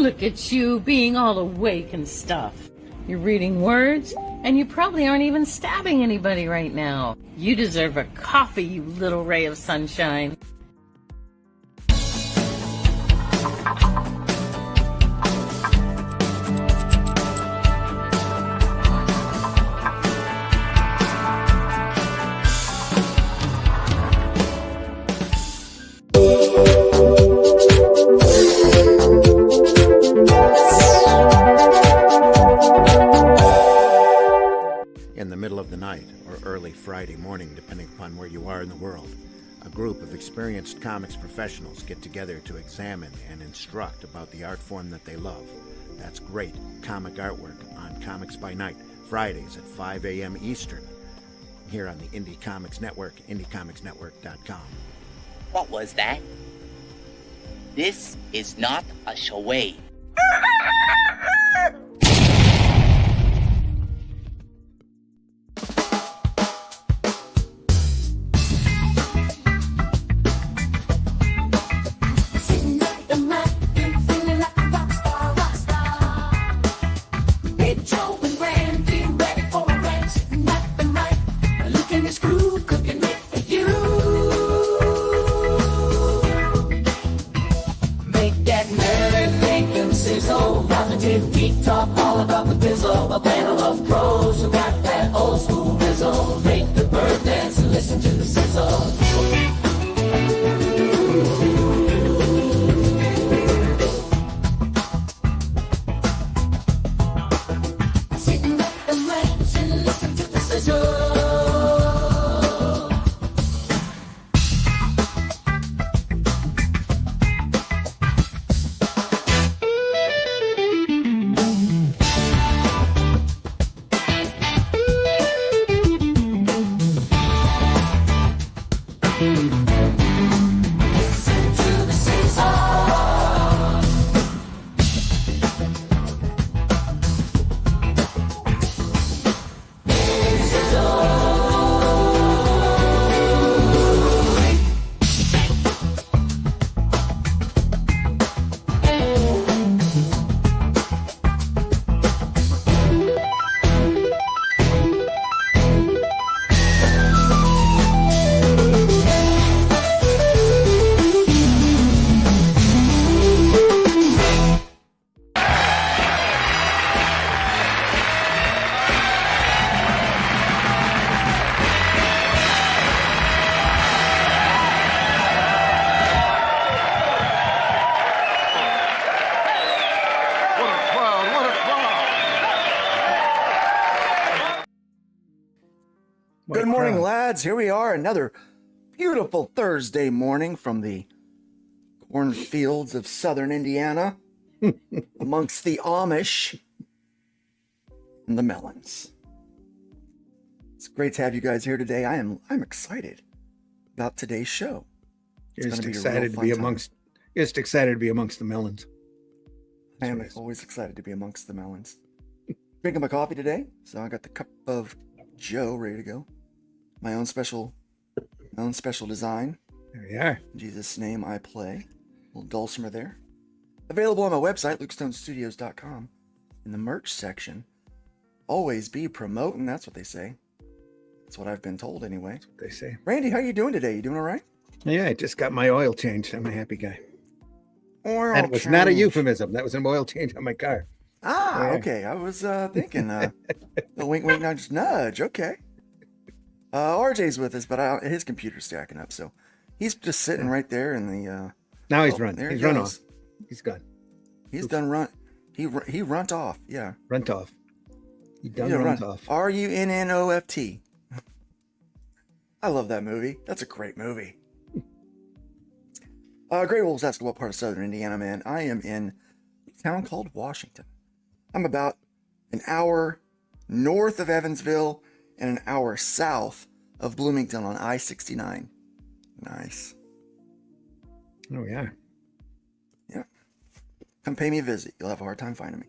Look at you being all awake and stuff. You're reading words, and you probably aren't even stabbing anybody right now. You deserve a coffee, you little ray of sunshine. In the middle of the night or early Friday morning, depending upon where you are in the world, a group of experienced comics professionals get together to examine and instruct about the art form that they love. That's great comic artwork on Comics by Night, Fridays at 5 a.m. Eastern, here on the Indie Comics Network, indiecomicsnetwork.com. What was that? This is not a charade. Good morning, lads. Here we are, another beautiful Thursday morning from the cornfields of southern Indiana, amongst the Amish and the melons. It's great to have you guys here today. I'm excited about today's show. Just excited to be amongst the melons. I am always excited to be amongst the melons. Drinking my coffee today, so I got the cup of Joe ready to go. My own special design. There we are. In Jesus' name I play. A little dulcimer there. Available on my website, lukestonestudios.com. In the merch section. Always be promoting, that's what they say. That's what I've been told anyway. That's what they say. Randy, how you doing today? You doing all right? Yeah, I just got my oil changed. I'm a happy guy. Oil and it was not a euphemism. That was an oil change on my car. Ah, yeah. Okay. I was thinking a wink, wink, nudge. Okay. RJ's with us, but his computer's stacking up, so he's just sitting right there in the. Now he's run. He's run off. He's gone. He's done run. He runt off. Yeah. Runt off. He done runt off. RUNNOFT. I love that movie. That's a great movie. Grey Wolves asking what part of southern Indiana, man. I am in a town called Washington. I'm about an hour north of Evansville and an hour south of Bloomington on I-69. Nice. Oh, yeah. Yeah. Come pay me a visit. You'll have a hard time finding me.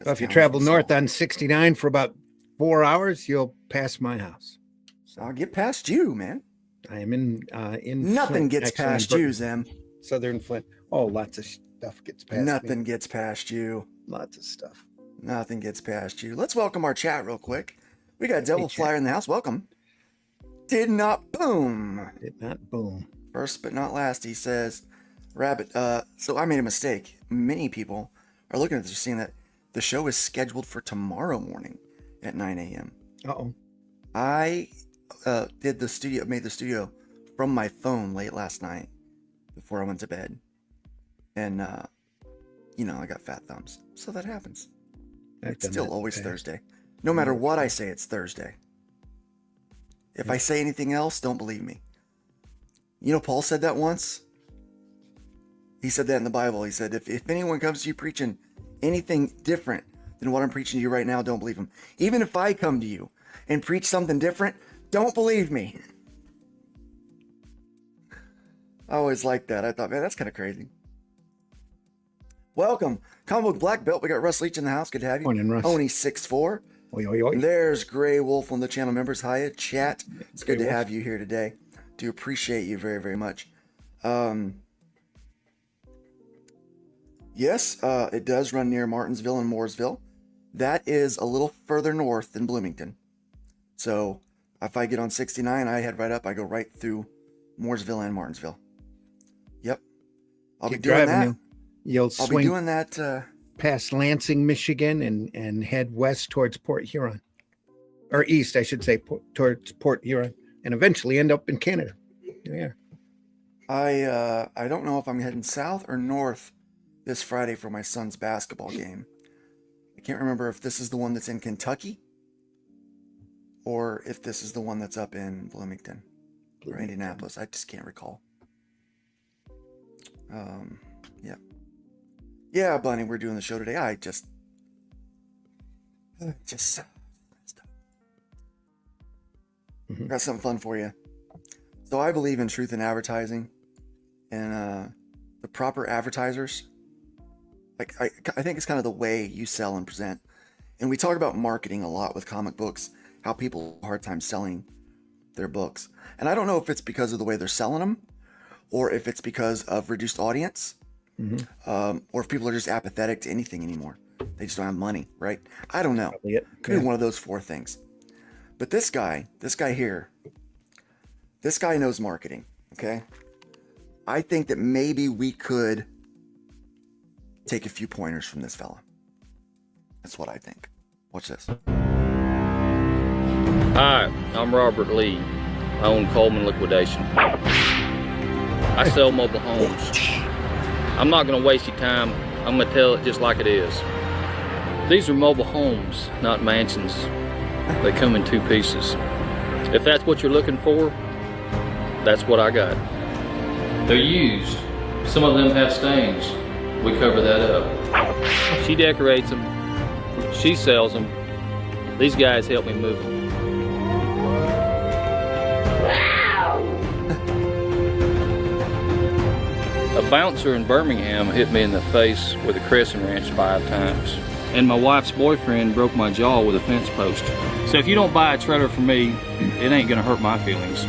Well, if you travel north on 69 for about 4 hours, you'll pass my house. So I'll get past you, man. I am in Nothing Flint, gets past you, Zem. Southern Flint. Oh, lots of stuff gets past Nothing me. gets past you. Lots of stuff. Nothing gets past you. Let's welcome our chat real quick. We got Devil chat. Flyer in the house. Welcome. Did not boom. Did not boom. First but not last, he says, Rabbit, so I made a mistake. Many people are looking at this, seeing that the show is scheduled for tomorrow morning at 9 a.m. Uh-oh. I made the studio from my phone late last night before I went to bed. And, I got fat thumbs. So that happens. It's still always Thursday. No matter what I say, it's Thursday. If I say anything else, don't believe me. Paul said that once. He said that in the Bible. He said, if anyone comes to you preaching anything different than what I'm preaching to you right now, don't believe him. Even if I come to you and preach something different, don't believe me. I always liked that. I thought, man, that's kind of crazy. Welcome. Comic Book Black Belt. We got Russ Leach in the house. Good to have you. Morning, Russ. Oni 6'4". Oi, oi, oi. There's Gray Wolf on the channel members. Hiya, chat. It's good Grey to Wolf. have you here today. Do appreciate you very, very much. Yes, it does run near Martinsville and Mooresville. That is a little further north than Bloomington. So if I get on 69, I head right up. I go right through Mooresville and Martinsville. Yep. I'll be Keep doing driving that. You'll I'll be swing doing that. past Lansing, Michigan, and head west towards Port Huron. Or east, I should say, towards Port Huron. And eventually end up in Canada. Yeah. I don't know if I'm heading south or north this Friday for my son's basketball game. I can't remember if this is the one that's in Kentucky or if this is the one that's up in Bloomington or Indianapolis. I just can't recall. Yeah. Yeah, Bunny, we're doing the show today. I just got something fun for you. So I believe in truth in advertising, and the proper advertisers. Like I think it's kind of the way you sell and present. And we talk about marketing a lot with comic books, how people have a hard time selling their books. And I don't know if it's because of the way they're selling them, or if it's because of reduced audience, or if people are just apathetic to anything anymore. They just don't have money, right? I don't know. Probably it. Could be one of those four things. But this guy here, this guy knows marketing, okay? I think that maybe we could take a few pointers from this fella. That's what I think. Watch this. Hi, I'm Robert Lee. I own Coleman Liquidation. I sell mobile homes. I'm not gonna waste your time. I'm gonna tell it just like it is. These are mobile homes, not mansions. They come in two pieces. If that's what you're looking for, that's what I got. They're used. Some of them have stains. We cover that up. She decorates them. She sells them. These guys help me move them. A bouncer in Birmingham hit me in the face with a crescent wrench 5 times. And my wife's boyfriend broke my jaw with a fence post. So if you don't buy a trailer from me, it ain't gonna hurt my feelings.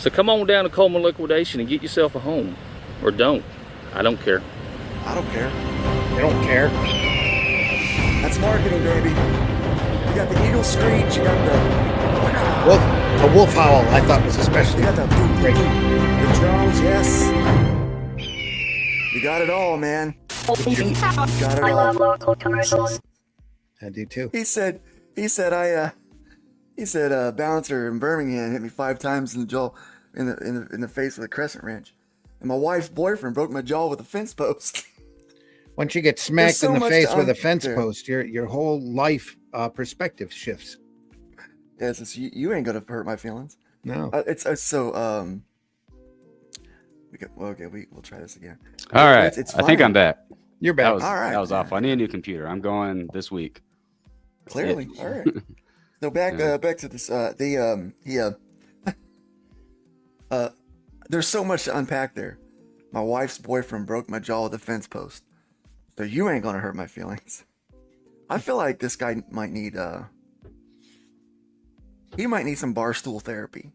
So come on down to Coleman Liquidation and get yourself a home. Or don't. I don't care. I don't care. You don't care. That's marketing, baby. You got the eagle screech. You got the wolf howl, I thought was especially You got the great. The drums, yes. You got it all, man. You got it I love all. local commercials. I do too. He said, bouncer in Birmingham hit me 5 times in the jaw, in the face with a crescent wrench, and my wife's boyfriend broke my jaw with a fence post. Once you get smacked so in the much face to with a unpack fence there. post, your whole life perspective shifts. Yes, it's, you ain't gonna hurt my feelings. No. It's so we'll try this again. All right. It's I think fine. I'm back. You're That back. was All right. that was awful. I need a new computer. I'm going this week. Clearly, Yeah. all right. So back to this. There's so much to unpack there. My wife's boyfriend broke my jaw with a fence post, so you ain't gonna hurt my feelings. I feel like this guy might need he might need some bar stool therapy.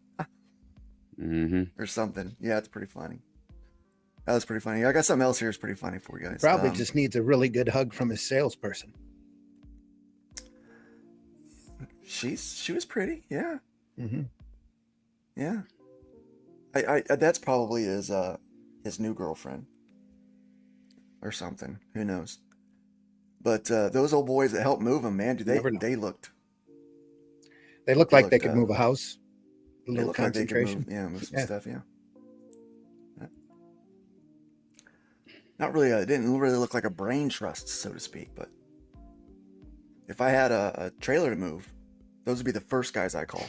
Mm-hmm. or something. Yeah, it's pretty funny. That was pretty funny. I got something else here that's pretty funny for you guys. Probably just needs a really good hug from his salesperson. She was pretty. Yeah. Mm-hmm. Yeah. I that's probably his new girlfriend or something. Who knows? But those old boys that helped move him, man, Never know. they looked They look They like they looked, could move a house. A they little looked like they could concentration. move some Yeah. stuff. Yeah. Not really. It didn't really look like a brain trust, so to speak. But if I had a trailer to move, those would be the first guys I call.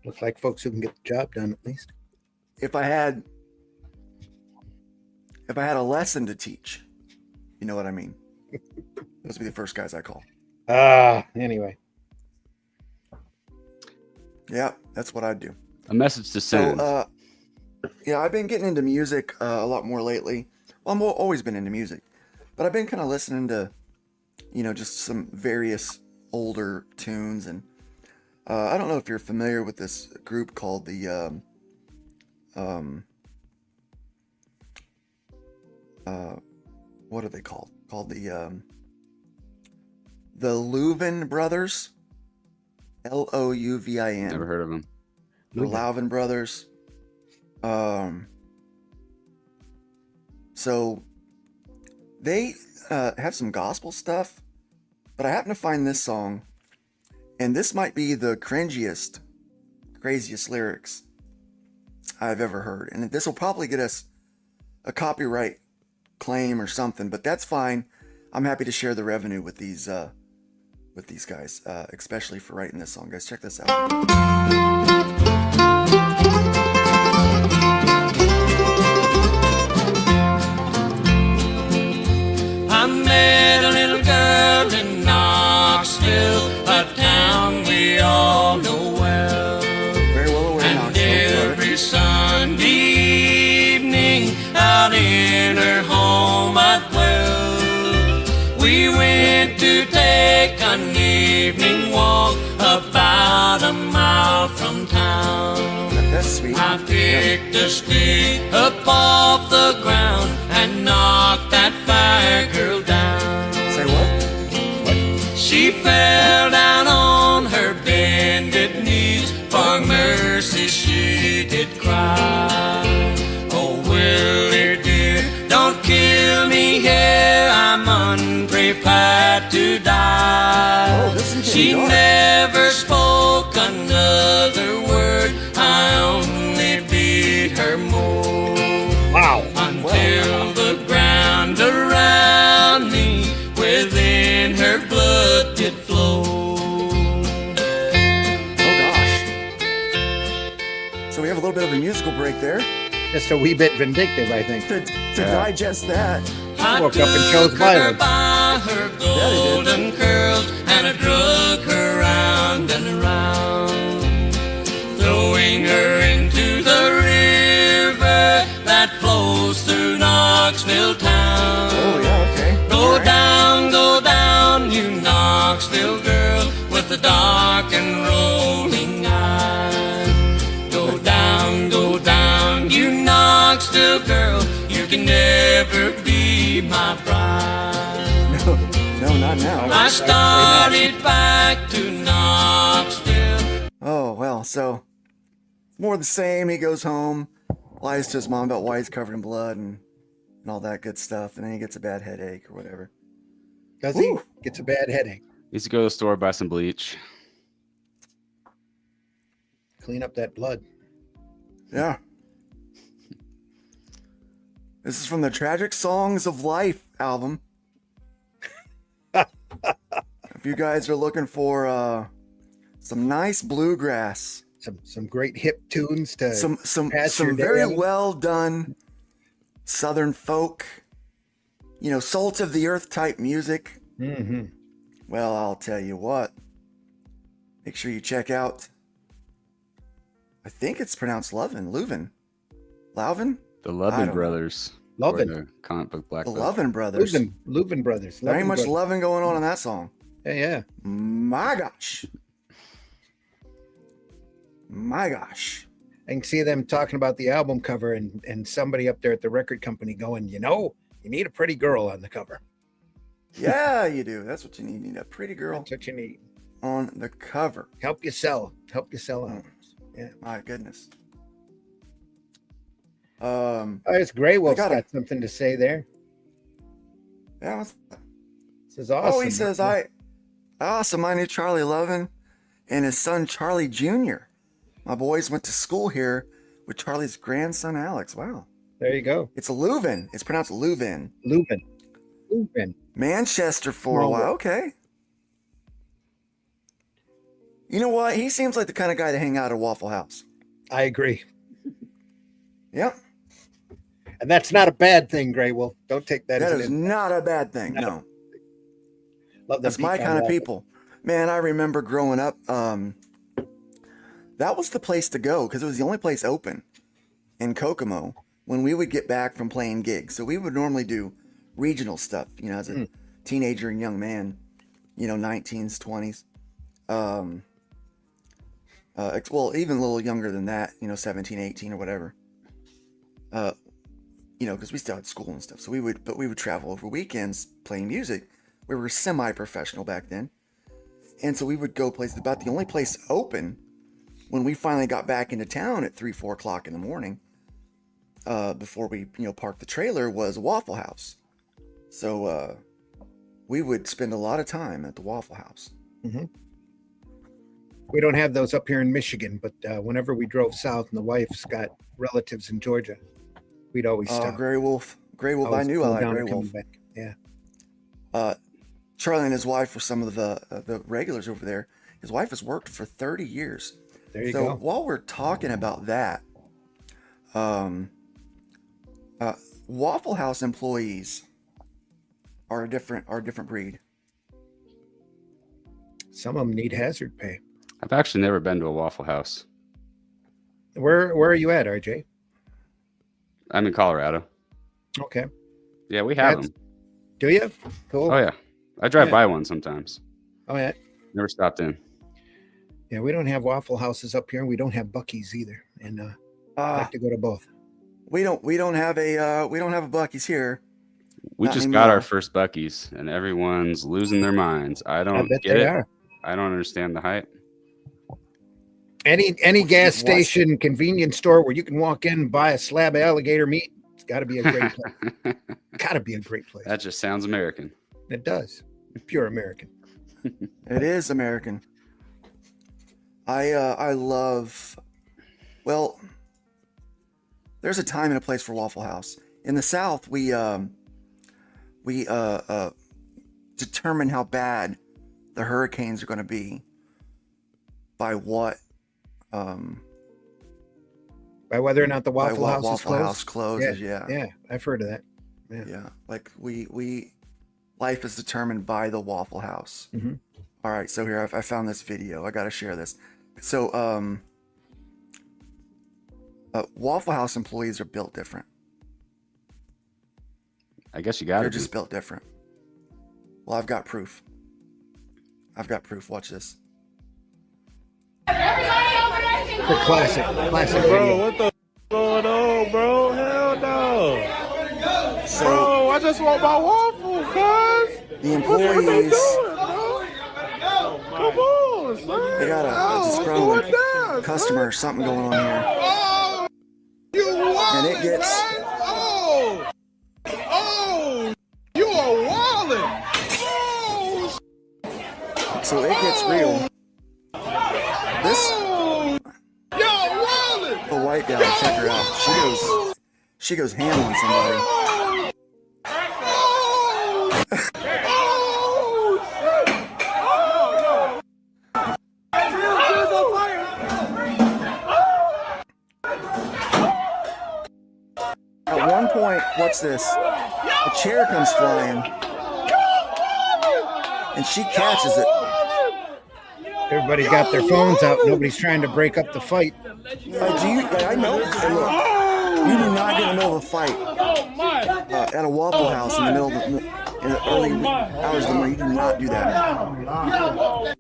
Look like folks who can get the job done at least. If I had a lesson to teach, you know what I mean. Those would be the first guys I call. Anyway. Yeah, that's what I'd do. A message to send. So, yeah, I've been getting into music a lot more lately. Well, I've always been into music, but I've been kind of listening to, just some various older tunes. And I don't know if you're familiar with this group called the, what are they called? Called the Louvin Brothers. Louvin. Never heard of him. The Louvin Brothers. So they have some gospel stuff, but I happen to find this song, and this might be the cringiest, craziest lyrics I've ever heard. And this will probably get us a copyright claim or something, but that's fine. I'm happy to share the revenue with these guys, especially for writing this song. Guys, check this out. I met a little girl in Knoxville, a town we all know well. Very well aware. And Knoxville, every Sunday evening, out in her home I'd dwell. We went to take an evening walk about a mile from town. That's sweet. I picked a stick up off the ground and knocked that fire girl down. Say what? She fell down on her bended knees, for mercy she did cry. Oh, Willie dear, don't kill me here, I'm unprepared to die. Oh, this is She getting dark. never spoke another word, I only beat her more. Wow. Until the ground around me within her blood did flow. Oh gosh. So we have a little bit of a musical break there Just a wee bit vindictive, I think. to digest that. I woke up and chose took her violence. by her golden curls and I drug her round and around, throwing her into the river that flows through Knoxville town. Oh yeah, okay. Go down, you Knoxville girl, with the dark and rolling eyes. Go down, you Knoxville girl, you can never be my bride. No, not now. I started back to Knoxville. Oh well, so more of the same. He goes home, lies to his mom about why he's covered in blood and all that good stuff, and then he gets a bad headache or whatever. Does he? Woo. Gets a bad headache. Needs to go to the store, buy some bleach. Clean up that blood. Yeah. This is from the Tragic Songs of Life album. If you guys are looking for some nice bluegrass, Some great hip tunes to some pass your day very on. well done Southern folk, salt of the earth type music. Mm-hmm. Well, I'll tell you what. Make sure you check out. I think it's pronounced Louvin. Louvin. The I Lovin don't Brothers. Lovin'. Or the comic book Black The Book. Lovin Brothers. Louvin Brothers. There ain't Lovin' much Brothers. loving going on in that song. Yeah. My gosh. My gosh. I can see them talking about the album cover and somebody up there at the record company going, you need a pretty girl on the cover. Yeah, you do. That's what you need. You need a pretty girl That's what you need. on the cover. Help you sell albums. Yeah. My goodness. There's Grey Wolf's got something to say there. Yeah. This is awesome. Oh, he says, I knew Charlie Lovin and his son Charlie Jr. My boys went to school here with Charlie's grandson Alex. Wow. There you go. It's Leuven. It's pronounced Leuven. Leuven. Manchester for a while. Okay. You know what? He seems like the kind of guy to hang out at Waffle House. I agree. Yep. And that's not a bad thing, Grey Wolf. Don't take that as That is not a bad thing. No. Love That's my kind of people. Man, I remember growing up, that was the place to go because it was the only place open in Kokomo when we would get back from playing gigs. So we would normally do regional stuff, as a teenager and young man, 19s, 20s. Well, even a little younger than that, 17, 18 or whatever. Because we still had school and stuff. So we would travel over weekends playing music. We were semi-professional back then. And so we would go places. About the only place open when we finally got back into town at 3, 4 o'clock in the morning, before we, parked the trailer, was Waffle House. So we would spend a lot of time at the Waffle House. Mm-hmm. We don't have those up here in Michigan, but whenever we drove south and the wife's got relatives in Georgia, we'd always stop. Grey Wolf. I knew I liked Grey Wolf. Back. Yeah. Charlie and his wife were some of the regulars over there. His wife has worked for 30 years. There you go. So while we're talking about that, Waffle House employees are a different breed. Some of them need hazard pay. I've actually never been to a Waffle House. Where are you at, RJ? I'm in Colorado. Okay. Yeah, we have them. Do you? Cool. Oh, yeah. I drive by one sometimes. Oh, yeah. Never stopped in. Yeah, we don't have Waffle Houses up here. We don't have Buc-ee's either. And I like to go to both. We don't have a Buc-ee's here. We just got our first Buc-ee's and everyone's losing their minds. I don't get it. I don't understand the hype. Any gas station, convenience store where you can walk in and buy a slab of alligator meat, it's got to be a great place. Got to be a great place. That just sounds American. It does. Pure American. It is American. I love. Well, there's a time and a place for Waffle House. In the South, we determine how bad the hurricanes are going to be by what. By whether or not the Waffle House closes. Yeah, I've heard of that. Yeah, like we life is determined by the Waffle House. Mm-hmm. All right, so here I found this video. I got to share this. So Waffle House employees are built different. I guess you got to. They're just built different. Well, I've got proof. Watch this. The classic bro, what the going on, bro? Hell no. So, bro, I just want my waffles, guys. The employees, come on, son. They got a disgruntled customer or something going on here. Oh, you and it gets. Oh, you are wildin'. Oh, so it gets real. This. The white gal, check her out. She goes ham on somebody. At one point, what's this? A chair comes flying, and she catches it. Everybody got their phones out. Nobody's trying to break up the fight. I know. Hey, look, you do not get in the middle of a fight at a Waffle House in the early hours of the morning. You do not do that.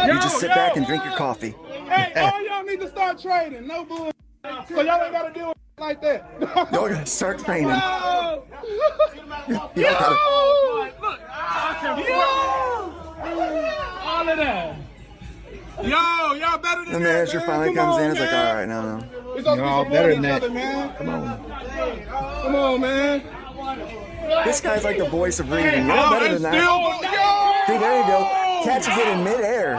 You just sit back and drink your coffee. Hey, all y'all need to start trading. No bull. So y'all ain't gotta deal with like that. Y'all gotta start training. No. Y'all gotta- All of that. Yo, y'all better than The that. manager man. finally Come comes on, in. It's like, man. all right, no. We're supposed to You're all be better supporting than each that. other, man. Come on. Come on, man. This guy's like the voice of reason. You're Oh, better and than that. still, See, there you go. Catches it in midair.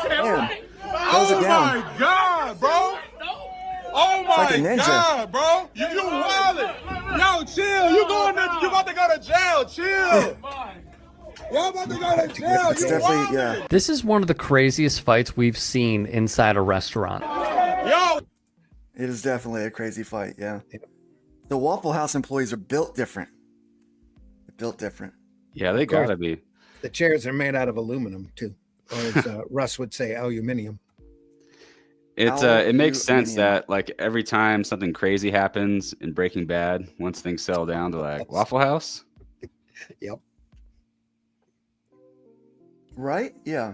Damn. Throws it down. my God, bro. Oh my like a ninja. God, bro. You wildin'. Yo, chill. You about to go to jail. Chill. Y'all about to go to jail. It's You definitely, wildin'. yeah. This is one of the craziest fights we've seen inside a restaurant. Yo. It is definitely a crazy fight, yeah. The Waffle House employees are built different. They're built different. Yeah, they gotta be. The chairs are made out of aluminum too, or as Russ would say, aluminium. It makes sense that like every time something crazy happens in Breaking Bad, once things settle down, they're like Waffle House. Yep. Right? Yeah.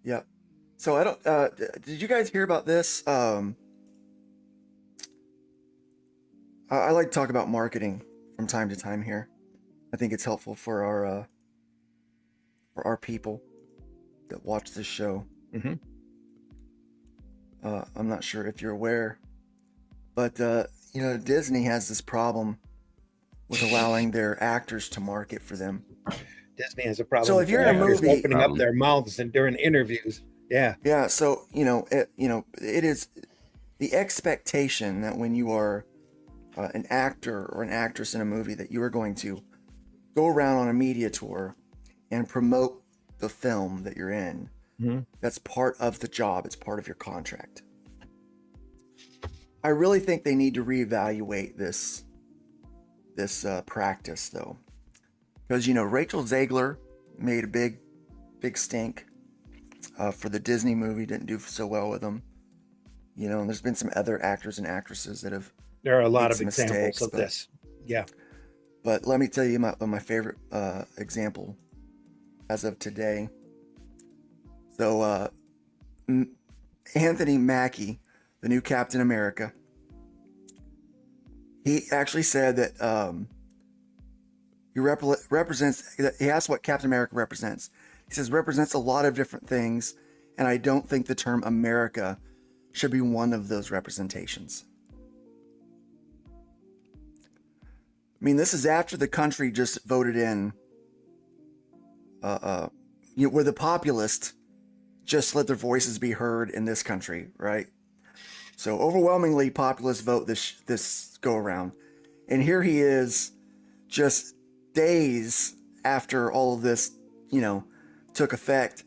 Yep. So I don't did you guys hear about this? I like to talk about marketing from time to time here. I think it's helpful for our people that watch this show. Mm-hmm. I'm not sure if you're aware, but Disney has this problem with allowing their actors to market for them. Disney has a problem. So if you're in a with actors movie, opening up their mouths and during interviews, yeah. So it is the expectation that when you are an actor or an actress in a movie that you are going to go around on a media tour and promote the film that you're in. Mm-hmm. That's part of the job. It's part of your contract. I really think they need to reevaluate this practice, though, because Rachel Zegler made a big stink for the Disney movie. Didn't do so well with them. And there's been some other actors and actresses that have. There are a lot made of some examples mistakes, of this. Yeah. But let me tell you my favorite example as of today. So Anthony Mackie, the new Captain America, he actually said that he represents. He asked what Captain America represents. He says represents a lot of different things, and I don't think the term America should be one of those representations. I mean, this is after the country just voted in, where the populist just let their voices be heard in this country, right? So overwhelmingly populist vote this go around. And here he is just days after all of this, took effect.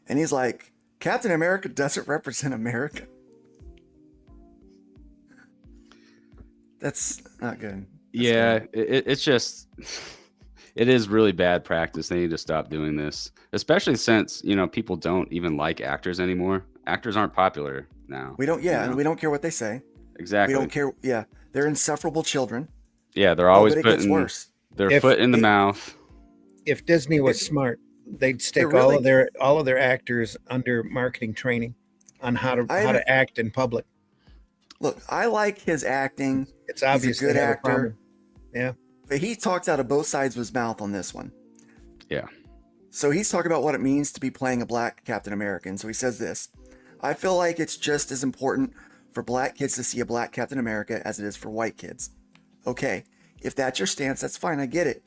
And he's like, Captain America doesn't represent America. That's not good. It's just, it is really bad practice. They need to stop doing this, especially since, people don't even like actors anymore. Actors aren't popular now. We don't, and we don't care what they say. Exactly. We don't care. Yeah. They're insufferable children. Yeah. They're always but it gets worse. Their foot in the mouth. If Disney was smart, they'd stick all of their actors under marketing training on how to act in public. Look, I like his acting. It's obvious. He's a good actor. Yeah. But he talks out of both sides of his mouth on this one. Yeah. So he's talking about what it means to be playing a black Captain America. So he says this: I feel like it's just as important for black kids to see a black Captain America as it is for white kids. Okay, if that's your stance, that's fine. I get it.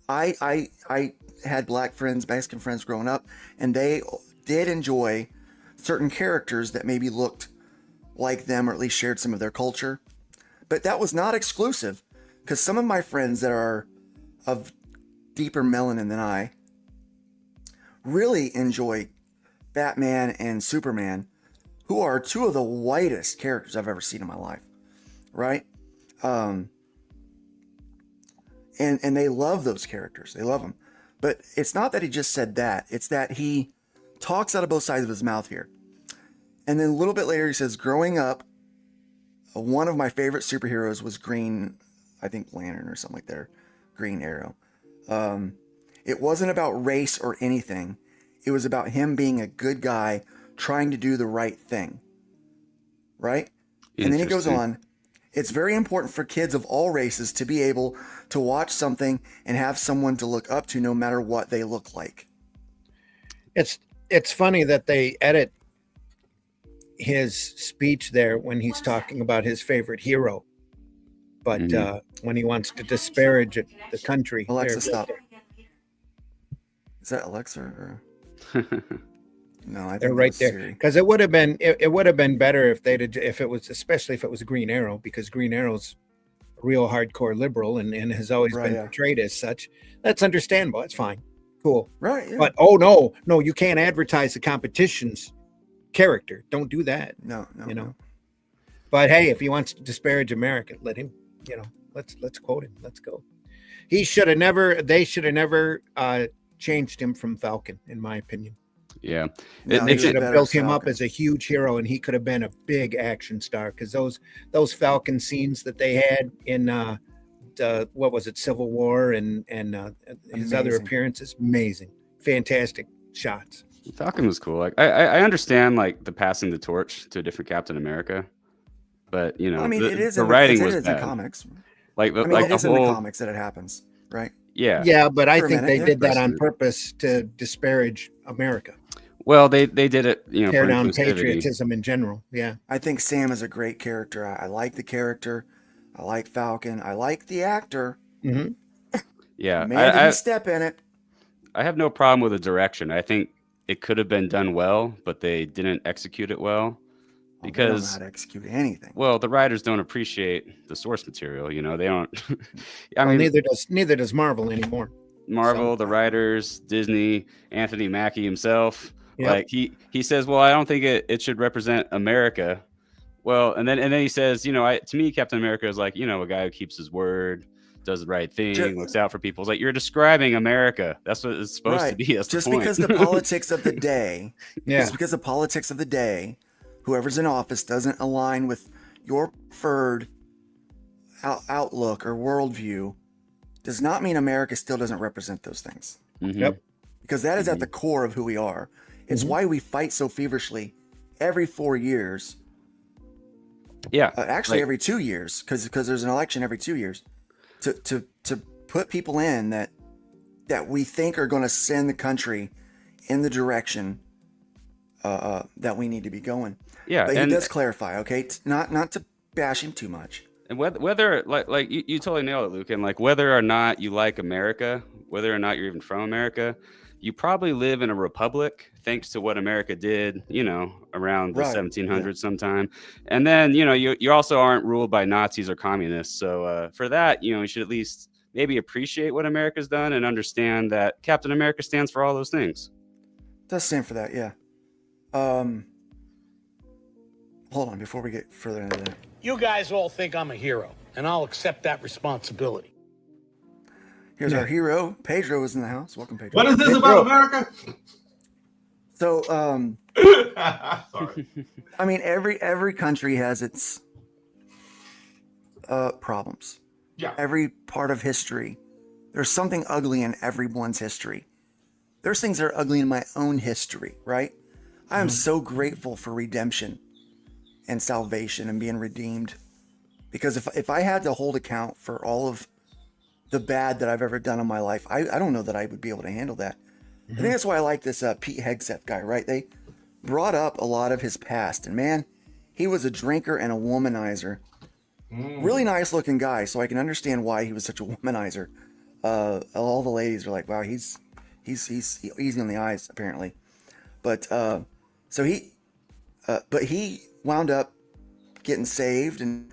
I had black friends, Mexican friends growing up, and they did enjoy certain characters that maybe looked like them or at least shared some of their culture. But that was not exclusive, because some of my friends that are of deeper melanin than I really enjoy Batman and Superman, who are two of the whitest characters I've ever seen in my life, right? And they love those characters. They love them. But it's not that he just said that. It's that he talks out of both sides of his mouth here. And then a little bit later, he says, growing up, one of my favorite superheroes was Green, I think Lantern or something like that, Green Arrow. It wasn't about race or anything. It was about him being a good guy trying to do the right thing. Right? And then he goes on, it's very important for kids of all races to be able to watch something and have someone to look up to no matter what they look like. It's funny that they edit his speech there when he's talking about his favorite hero. But when he wants to disparage the country. Alexa, stop. Is that Alexa or? No, I think they're right there. Because it would have been better if especially if it was a Green Arrow, because Green Arrow's a real hardcore liberal and has always been portrayed as such. That's understandable. It's fine. Cool. Right. Yeah. But no, you can't advertise the competition's character. Don't do that. No. No. But hey, if he wants to disparage America, let him, let's quote him. Let's go. They should have never changed him from Falcon, in my opinion. Yeah. They should have built him up as a huge hero, and he could have been a big action star, because those Falcon scenes that they had in what was it, Civil War and his other appearances, amazing, fantastic shots. Falcon was cool. Like I understand like the passing the torch to a different Captain America, but it is the writing was bad. In comics. Like it is in the comics that it happens, right? Yeah, but I think they did that on purpose to disparage America. Well, they did it, tear down patriotism in general. Yeah, I think Sam is a great character. I like the character. I like Falcon. I like the actor. Mm-hmm. Yeah, man, did he step in it? I have no problem with the direction. I think it could have been done well, but they didn't execute it well because they don't know how to execute anything. Well, the writers don't appreciate the source material. They don't. I mean, neither does Marvel anymore. Marvel, the writers, Disney, Anthony Mackie himself. Yep. Like he says, well, I don't think it should represent America. Well, and then he says, to me, Captain America is like, a guy who keeps his word, does the right thing, looks out for people. It's like, you're describing America. That's what it's supposed to be. That's just the point. Because the politics of the day, just because the politics of the day, whoever's in office doesn't align with your preferred outlook or worldview, does not mean America still doesn't represent those things. Mm-hmm. Yep. Because that is at the core of who we are. It's why we fight so feverishly every 4 years. Yeah. Actually, every 2 years, because there's an election every 2 years, to put people in that we think are going to send the country in the direction that we need to be going. Yeah, but he does clarify, okay, not to bash him too much. And whether like you totally nailed it, Luke. And like whether or not you like America, whether or not you're even from America, you probably live in a republic thanks to what America did, around the 1700s sometime. And then, you also aren't ruled by Nazis or communists. So for that, you should at least maybe appreciate what America's done and understand that Captain America stands for all those things. Does stand for that, yeah. Hold on, before we get further into that. You guys all think I'm a hero, and I'll accept that responsibility. Here's our hero. Pedro is in the house. Welcome, Pedro. What is this about America? So, Sorry. I mean, every country has its problems. Yeah. Every part of history. There's something ugly in everyone's history. There's things that are ugly in my own history, right? I am so grateful for redemption and salvation and being redeemed. Because if I had to hold account for all of the bad that I've ever done in my life, I don't know that I would be able to handle that. I think that's why I like this Pete Hegseth guy, right? They brought up a lot of his past, and man, he was a drinker and a womanizer. Really nice looking guy, so I can understand why he was such a womanizer. All the ladies are like, wow, he's easy on the eyes, apparently. But he wound up getting saved, and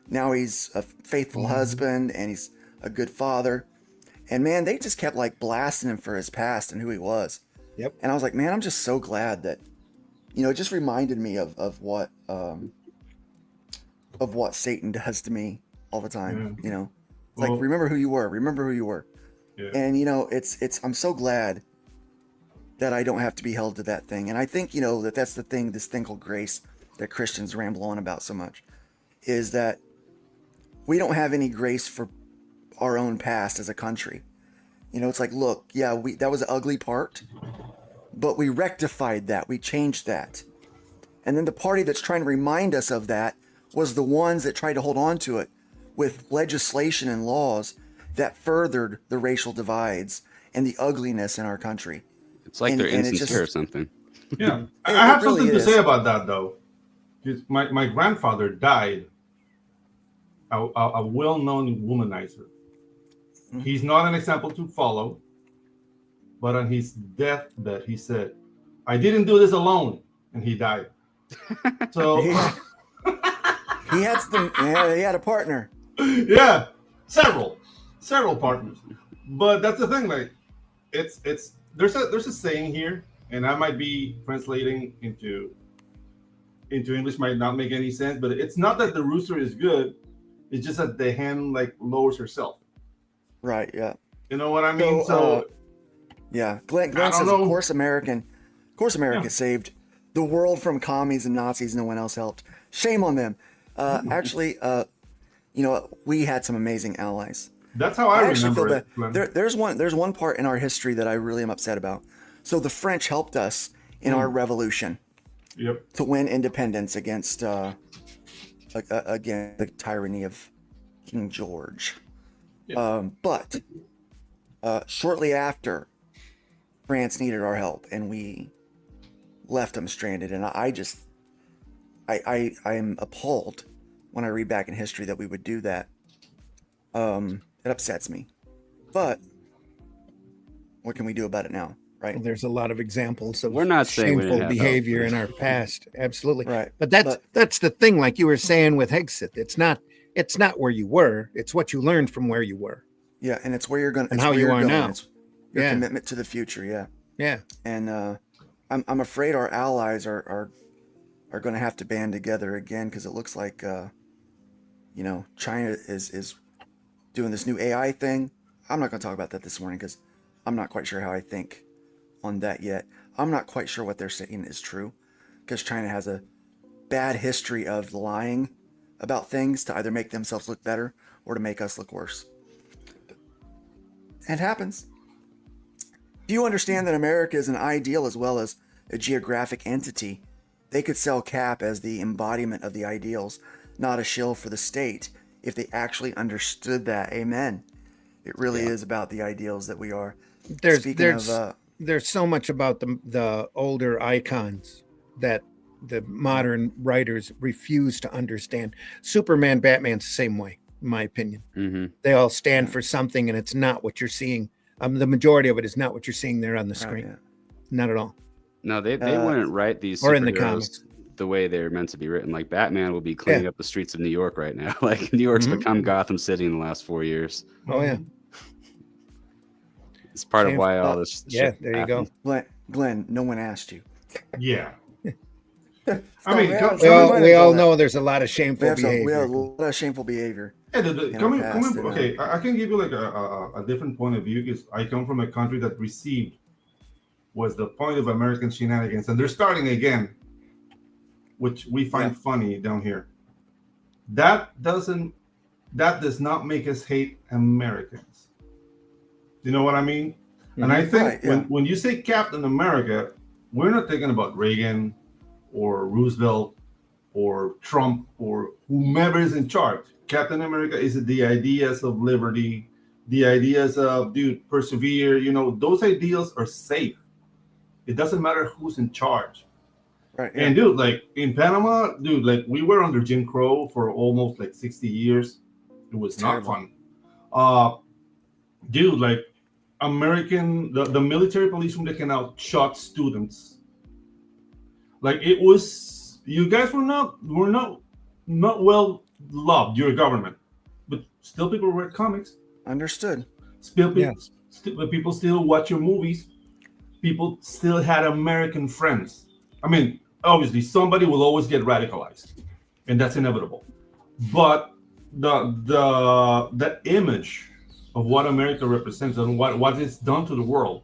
now he's a faithful husband, and he's a good father. And man, they just kept like blasting him for his past and who he was. Yep. And I was like, man, I'm just so glad that, it just reminded me of what Satan does to me all the time. Like, remember who you were. Yeah. And I'm so glad that I don't have to be held to that thing. And I think, that's the thing, this thing called grace that Christians ramble on about so much, is that we don't have any grace for our own past as a country. You know, it's like, look, yeah, that was the ugly part, but we rectified that. We changed that. And then the party that's trying to remind us of that was the ones that tried to hold on to it with legislation and laws that furthered the racial divides and the ugliness in our country. It's like they're insincere or something. Yeah, I have something to say about that though. My grandfather died a well-known womanizer. He's not an example to follow, but on his deathbed, he said, "I didn't do this alone," and he died. So he had a partner. Yeah, several partners. But that's the thing, like it's there's a saying here, and I might be translating into English, might not make any sense, but it's not that the rooster is good, it's just that the hen like lowers herself. Right, yeah. You know what I mean? So yeah, Glenn says, of course America saved the world from commies and Nazis. No one else helped. Shame on them. Actually, you know, we had some amazing allies. That's how I actually remember feel that there's one part in our history that I really am upset about. So the French helped us in our revolution. Yep. To win independence against again the tyranny of King George. Yep. But shortly after, France needed our help, and we left them stranded. And I'm appalled when I read back in history that we would do that. It upsets me. But what can we do about it now? Right. Well, there's a lot of examples of We're not saying we shameful didn't have behavior in our past. Absolutely. Right. But that's the thing, like you were saying with Hexit. It's not where you were, it's what you learned from where you were. Yeah, and it's where you're going and how you are now. It's your commitment to the future, yeah. Yeah. And I'm afraid our allies are going to have to band together again, because it looks like you know, China is doing this new AI thing. I'm not going to talk about that this morning because I'm not quite sure how I think on that yet. I'm not quite sure what they're saying is true, because China has a bad history of lying about things to either make themselves look better or to make us look worse. It happens. Do you understand that America is an ideal as well as a geographic entity? They could sell Cap as the embodiment of the ideals, not a shill for the state, if they actually understood that. Amen. It really is about the ideals that we are. There's so much about the older icons that the modern writers refuse to understand. Superman, Batman's the same way, in my opinion. Mm-hmm. They all stand for something, and it's not what you're seeing. The majority of it is not what you're seeing there on the screen. Not at all. No, they wouldn't write these or in the superheroes comics the way they're meant to be written. Like Batman will be cleaning up the streets of New York right now. Like New York's become Gotham City in the last 4 years. Oh yeah. It's part of why all this there shit you happened. go. Glenn, no one asked you. Yeah. I mean, we all know there's a lot of shameful behavior. We have a lot of shameful behavior. I can give you like a different point of view, because I come from a country that received was the point of American shenanigans, and they're starting again, which we find funny down here. That does not make us hate Americans. You know what I mean? Mm-hmm. And I think when you say Captain America, we're not thinking about Reagan or Roosevelt or Trump or whomever is in charge. Captain America is the ideas of liberty, the ideas of, persevere. You know, those ideals are safe. It doesn't matter who's in charge. Right. And like in Panama, like we were under Jim Crow for almost like 60 years. It was not fun. Like American, the military police when they came out shot students. Like it was, you guys were not well loved, your government, but still people read comics. Understood. People still watch your movies. People still had American friends. I mean, obviously somebody will always get radicalized, and that's inevitable. But the image of what America represents and what it's done to the world,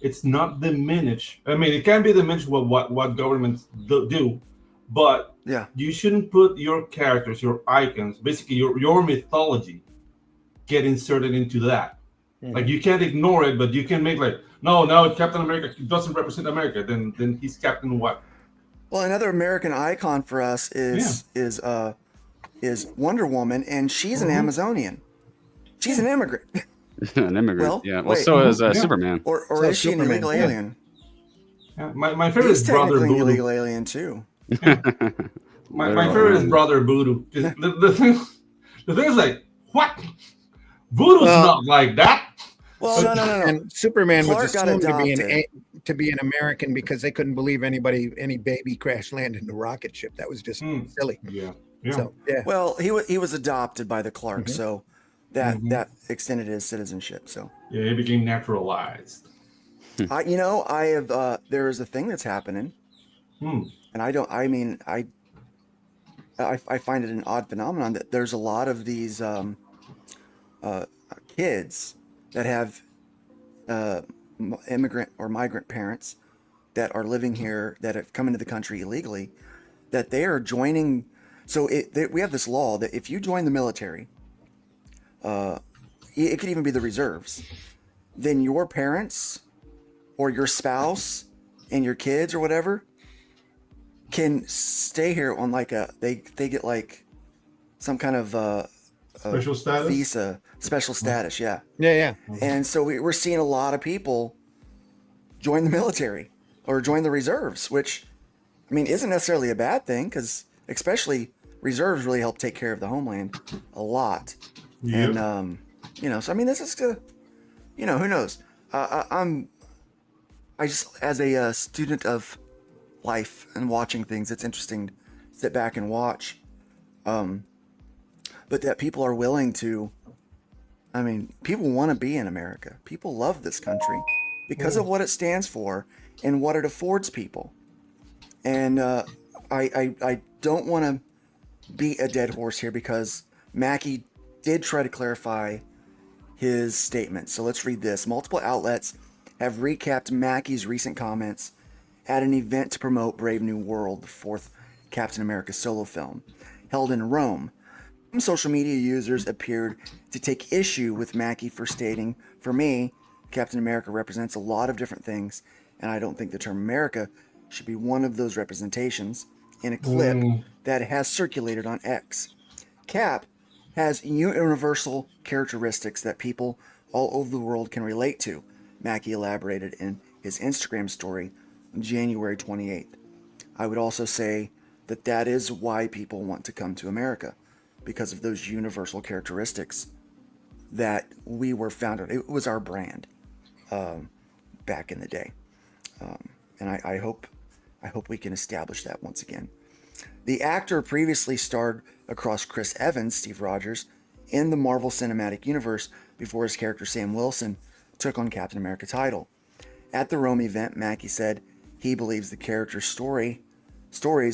it's not diminished. I mean, it can be diminished with what governments do, but you shouldn't put your characters, your icons, basically your mythology, get inserted into that. Like you can't ignore it, but you can make like, no, Captain America doesn't represent America. Then he's Captain what? Well, another American icon for us is Wonder Woman, and she's an Amazonian. She's an immigrant. An immigrant. Well, yeah. Well, wait. so is Superman. Or So is she an Superman, illegal yeah. alien? Yeah, my favorite He's is Brother technically an Voodoo. illegal alien too. My favorite is Brother Voodoo. The thing is like, what? Voodoo's not like that. Well, no. And Superman Clark was got assumed adopted. to be an American because they couldn't believe any baby crash landed in a rocket ship. That was just silly. Yeah. So yeah. Well, he was adopted by the Clark, so that extended his citizenship. So Yeah, he became naturalized. I have there is a thing that's happening, and I find it an odd phenomenon that there's a lot of these kids that have immigrant or migrant parents that are living here that have come into the country illegally, that they are joining. So we have this law that if you join the military, it could even be the reserves, then your parents or your spouse and your kids or whatever can stay here on like they get like some kind of Special status? visa, special status. Yeah. Yeah. And so we're seeing a lot of people join the military or join the reserves, which I mean isn't necessarily a bad thing, because especially reserves really help take care of the homeland a lot. Yep. And so I mean this is who knows. I just, as a student of life and watching things, it's interesting to sit back and watch. But that people are willing to, people want to be in America. People love this country because of what it stands for and what it affords people. And I don't want to beat a dead horse here, because Mackie did try to clarify his statement. So let's read this. Multiple outlets have recapped Mackie's recent comments at an event to promote Brave New World, the fourth Captain America solo film, held in Rome. Some social media users appeared to take issue with Mackie for stating, "For me, Captain America represents a lot of different things, and I don't think the term America should be one of those representations," in a clip that has circulated on X. Cap has universal characteristics that people all over the world can relate to, Mackie elaborated in his Instagram story on January 28th. I would also say that is why people want to come to America, because of those universal characteristics that we were founded. It was our brand back in the day. And I hope we can establish that once again. The actor previously starred across Chris Evans, Steve Rogers, in the Marvel Cinematic Universe before his character Sam Wilson took on Captain America title. At the Rome event, Mackie said he believes the character's stories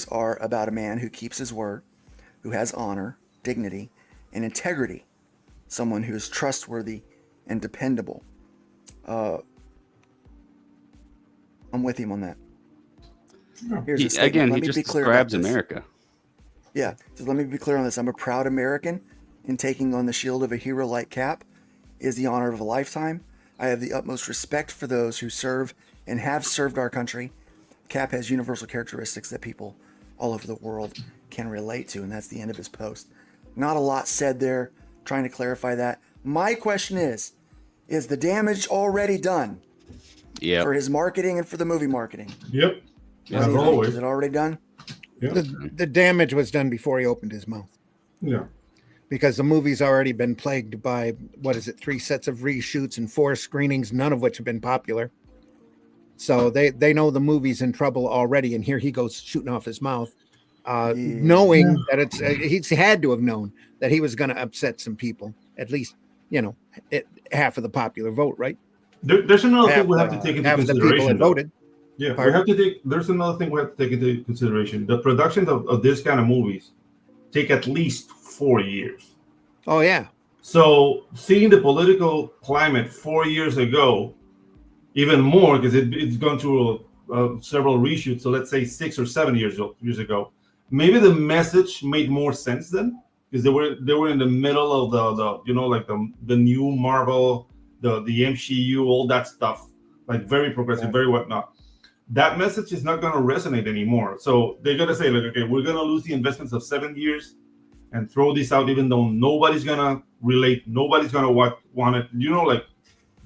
are about a man who keeps his word, who has honor, dignity, and integrity, someone who is trustworthy and dependable. I'm with him on that. Here's a statement. Again, Let he me just be clear describes about this. America. Yeah, so let me be clear on this. I'm a proud American, and taking on the shield of a hero like Cap is the honor of a lifetime. I have the utmost respect for those who serve and have served our country. Cap has universal characteristics that people all over the world can relate to, and that's the end of his post. Not a lot said there, trying to clarify that. My question is the damage already done? Yeah. For his marketing and for the movie marketing? Yep. As always. Is it already done? Yeah. The damage was done before he opened his mouth. Yeah. Because the movie's already been plagued by, 3 sets of reshoots and 4 screenings, none of which have been popular. So they know the movie's in trouble already, and here he goes shooting off his mouth, knowing that he's had to have known that he was going to upset some people, at least, half of the popular vote, right? There's another thing we have to take into half of the consideration. people that voted. Yeah, Pardon? there's another thing we have to take into consideration. The production of this kind of movies take at least 4 years. Oh, yeah. So seeing the political climate 4 years ago, even more, because it's gone through several reshoots. So let's say 6 or 7 years ago, maybe the message made more sense then, because they were in the middle of the new Marvel the MCU, all that stuff, like very progressive, very whatnot. That message is not going to resonate anymore. So they're going to say, like, okay, we're going to lose the investments of 7 years and throw this out, even though nobody's going to relate, nobody's going to want it. You know, like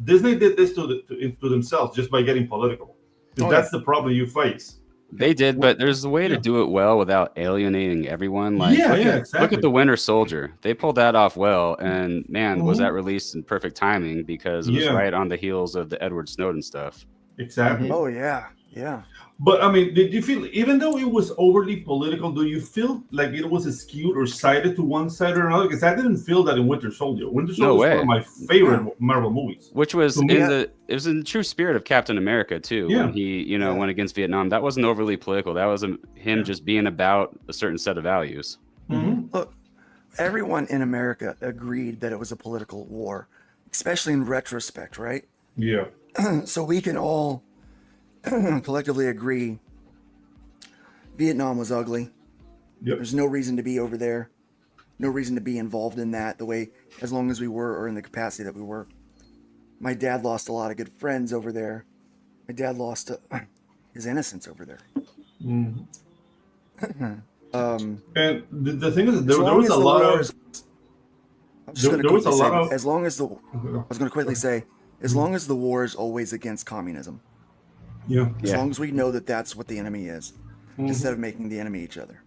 Disney did this to themselves just by getting political. Because that's the problem you face. They did, but there's a way to do it well without alienating everyone. Like, exactly. Look at the Winter Soldier. They pulled that off well, and man, was that released in perfect timing because it was right on the heels of the Edward Snowden stuff. Exactly. Oh yeah, yeah. But I mean, did you feel, even though it was overly political, do you feel like it was skewed or sided to one side or another? Because I didn't feel that in Winter Soldier. Winter Soldier was one of my favorite Marvel movies. Which was it was in the true spirit of Captain America too. When he, went against Vietnam. That wasn't overly political. That was him just being about a certain set of values. Look, everyone in America agreed that it was a political war, especially in retrospect, right? Yeah. So we can all collectively agree Vietnam was ugly. There's no reason to be over there, no reason to be involved in that the way, as long as we were, or in the capacity that we were. My dad lost a lot of good friends over there. My dad lost his innocence over there. And the thing is, there was a lot of. As long as the, I was going to quickly say, as long as the war is always against communism. As long as we know that that's what the enemy is, instead of making the enemy each other.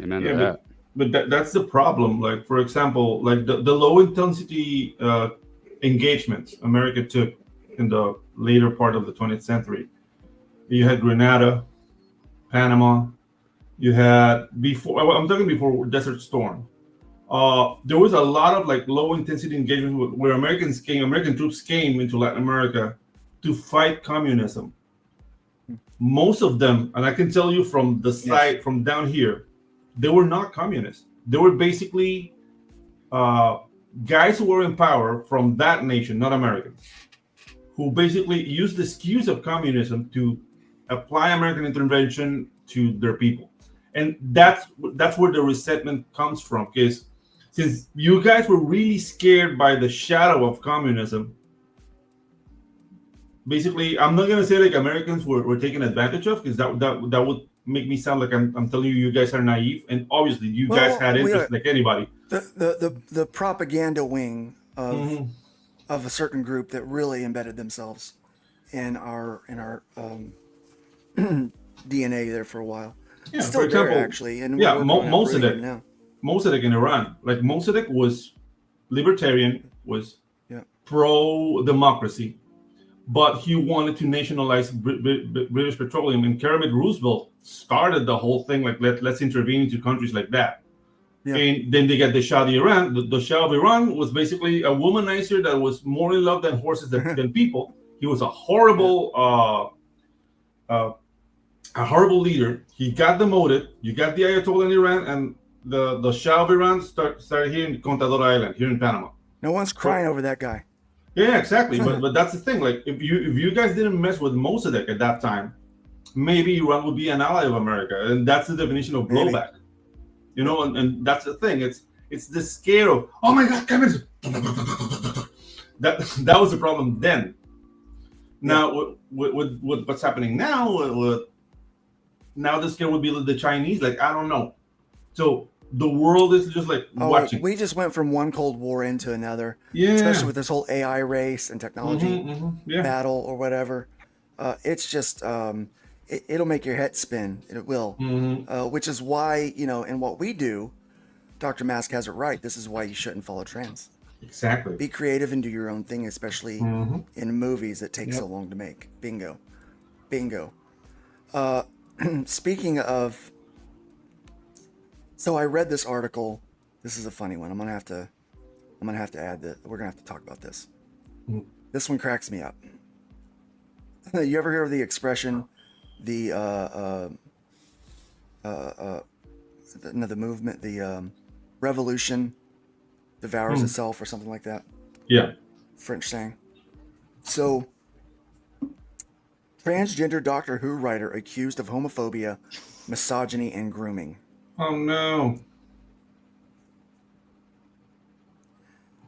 Amen to that. But that's the problem. Like, for example, like the low intensity engagements America took in the later part of the 20th century. You had Grenada, Panama. You had I'm talking before Desert Storm. There was a lot of like low intensity engagement where American troops came into Latin America to fight communism. Most of them, and I can tell you from the side, from down here, they were not communists. They were basically guys who were in power from that nation, not Americans, who basically used the excuse of communism to apply American intervention to their people. And that's where the resentment comes from, because since you guys were really scared by the shadow of communism, basically, I'm not going to say like Americans were taken advantage of, because that would make me sound like I'm telling you guys are naive. And obviously, you guys had interest like anybody. The propaganda wing of a certain group that really embedded themselves in our DNA there for a while. Yeah, still for example, there actually. And Mossadegh in Iran, like Mossadegh was libertarian, was pro-democracy, but he wanted to nationalize British Petroleum, and Kermit Roosevelt started the whole thing, like let's intervene into countries like that. And then they got the Shah of Iran. The Shah of Iran was basically a womanizer that was more in love than horses than people. He was a horrible leader. He got demoted. You got the Ayatollah in Iran, and the Shah of Iran started here in Contador Island, here in Panama. No one's crying over that guy. Yeah, exactly. but that's the thing. Like, if you guys didn't mess with Mossadegh at that time, maybe Iran would be an ally of America, and that's the definition of blowback. You know, and that's the thing. It's the scare of, oh my God, communism. That was the problem then. Now with what's happening now, now the scare would be the Chinese. Like, I don't know. So the world is just like watching. We just went from one Cold War into another. Yeah. Especially with this whole AI race and technology battle or whatever. It's just it'll make your head spin. It will. Which is why, in what we do, Dr. Mask has it right. This is why you shouldn't follow trends. Exactly. Be creative and do your own thing, especially in movies that take so long to make. Bingo. Speaking of, so I read this article. This is a funny one. I'm gonna have to add that. We're gonna have to talk about this. This one cracks me up. You ever hear of the expression, the movement, the revolution devours itself, or something like that? Yeah. French saying. So, transgender Doctor Who writer accused of homophobia, misogyny, and grooming. Oh no.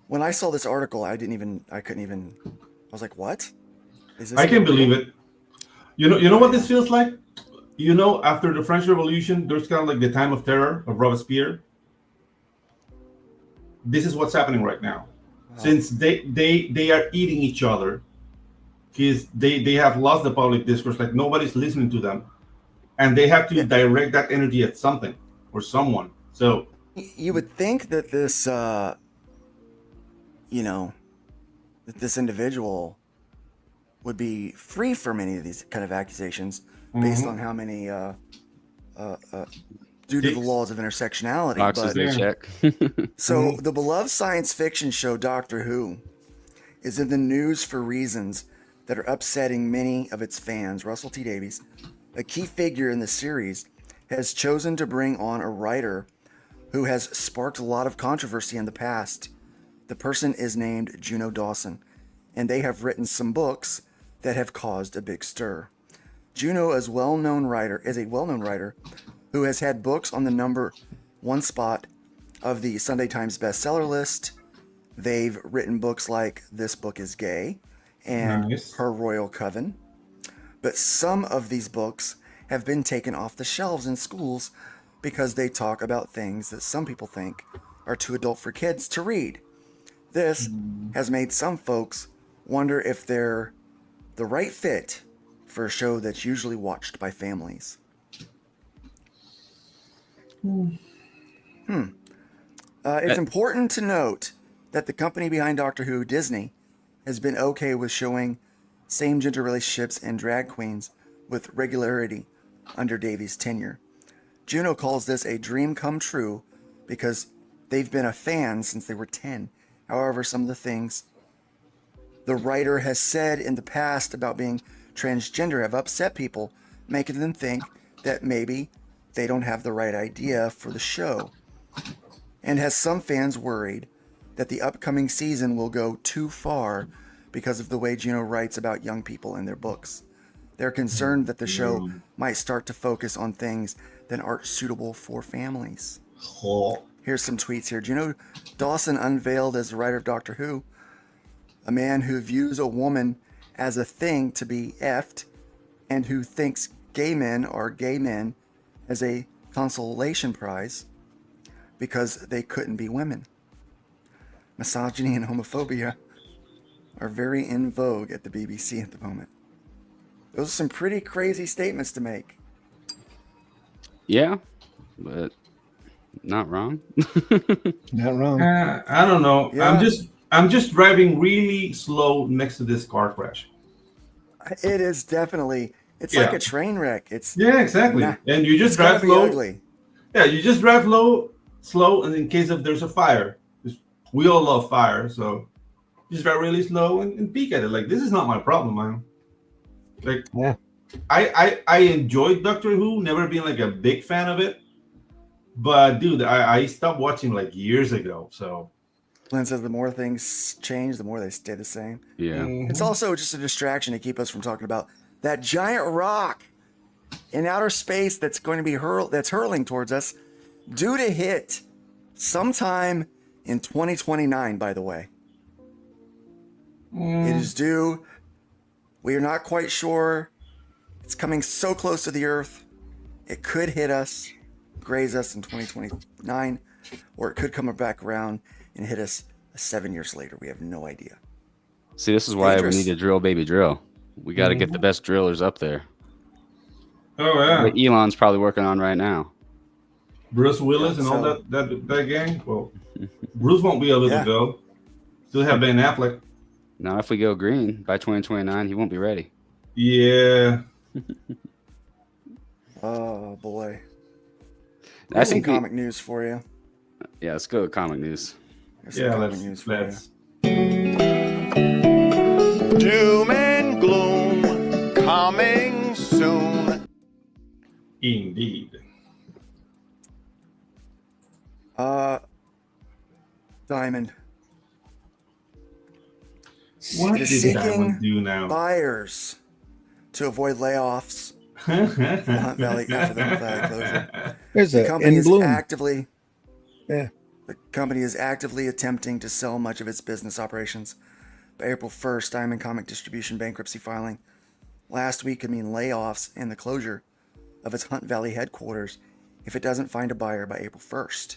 When I saw this article, I was like, what? Is this I can real? believe it. You know what this feels like? You know, after the French Revolution, there's kind of like the time of terror of Robespierre. This is what's happening right now. Wow. Since they are eating each other, because they have lost the public discourse, like nobody's listening to them, and they have to direct that energy at something or someone. So You would think that this, that this individual would be free from any of these kind of accusations based on how many, due to the laws of intersectionality. Boxes But they check. so the beloved science fiction show Doctor Who is in the news for reasons that are upsetting many of its fans. Russell T Davies, a key figure in the series, has chosen to bring on a writer who has sparked a lot of controversy in the past. The person is named Juno Dawson, and they have written some books that have caused a big stir. Juno is a well-known writer who has had books on the number one spot of the Sunday Times bestseller list. They've written books like This Book is Gay and Nice. Her Royal Coven. But some of these books have been taken off the shelves in schools because they talk about things that some people think are too adult for kids to read. This has made some folks wonder if they're the right fit for a show that's usually watched by families. It's important to note that the company behind Doctor Who, Disney, has been okay with showing same-gender relationships and drag queens with regularity under Davies' tenure. Juno calls this a dream come true because they've been a fan since they were 10. However, some of the things the writer has said in the past about being transgender have upset people, making them think that maybe they don't have the right idea for the show, and has some fans worried that the upcoming season will go too far because of the way Juno writes about young people in their books. They're concerned that the show might start to focus on things that aren't suitable for families. Here's some tweets here. Juno Dawson unveiled as the writer of Doctor Who, a man who views a woman as a thing to be effed and who thinks gay men are gay men as a consolation prize because they couldn't be women. Misogyny and homophobia are very in vogue at the BBC at the moment. Those are some pretty crazy statements to make. Yeah, but not wrong. Not wrong. I don't know. Yeah. I'm just driving really slow next to this car crash. It is definitely, it's Yeah. like a train wreck. It's Yeah, exactly. Nah, And you just it's gonna drive be slow. ugly. Yeah, you just drive slow, and in case if there's a fire, 'cause we all love fire, so just drive really slow and peek at it. Like, this is not my problem, man. Like, Yeah. I enjoyed Doctor Who, never been like a big fan of it, but dude, I stopped watching like years ago. So Glenn says the more things change, the more they stay the same. Yeah. It's also just a distraction to keep us from talking about that giant rock in outer space that's going to be hurling towards us, due to hit sometime in 2029, by the way. It is due. We are not quite sure. It's coming so close to the Earth. It could hit us, graze us in 2029, or it could come back around and hit us 7 years later. We have no idea. See, this is why Dangerous. we need to drill, baby, drill. We got to get the best drillers up there. oh yeah, What Elon's probably working on right now. Bruce Willis and all So- that gang. Well, Bruce won't be able Yeah. to go. Still have Ben Affleck. Now, if we go green by 2029, he won't be ready. Yeah. Oh boy. I There's some think comic news for you. Yeah, let's go with comic news. There's some Yeah, comic news for you. let's Doom and gloom coming soon. indeed. Diamond. What It is did seeking Diamond do now? buyers to avoid layoffs. Hunt Valley after the Hunt Valley closure. There's The a company in is bloom. actively. Yeah. The company is actively attempting to sell much of its business operations. By April 1st, Diamond Comic Distribution bankruptcy filing last week could mean layoffs and the closure of its Hunt Valley headquarters if it doesn't find a buyer by April 1st.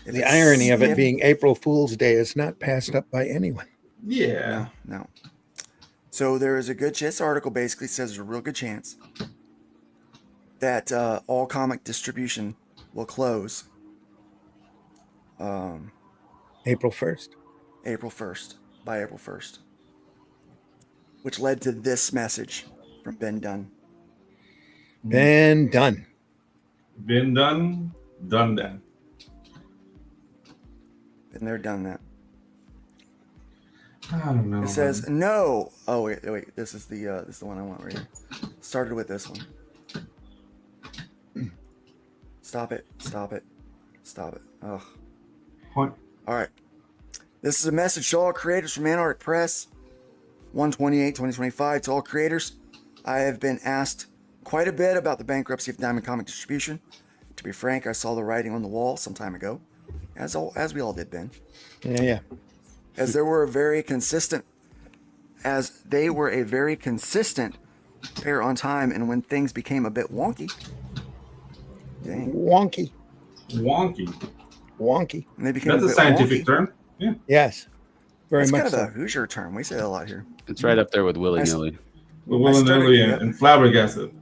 The irony of it being April Fool's Day is not passed up by anyone. Yeah. No. So there is a good chance. This article basically says there's a real good chance that all comic distribution will close April 1st. By April 1st. Which led to this message from Ben Dunn. Ben Dunn. Been done that. Been there, done that. I don't know. It says no. Oh wait. This is the one I want right here. Started with this one. Stop it. Ugh. What? All right. This is a message to all creators from Antarctic Press, 1/28/2025. To all creators, I have been asked quite a bit about the bankruptcy of Diamond Comic Distribution. To be frank, I saw the writing on the wall some time ago, as we all did, Ben. Yeah. As they were a very consistent pair on time, and when things became a bit wonky. Dang. Wonky. And they became That's a a bit scientific wonky. term. Yeah. Yes. Very It's much kind of so. a Hoosier term. We say that a lot here. It's right up there with willy nilly. With willy-nilly and flabbergasted.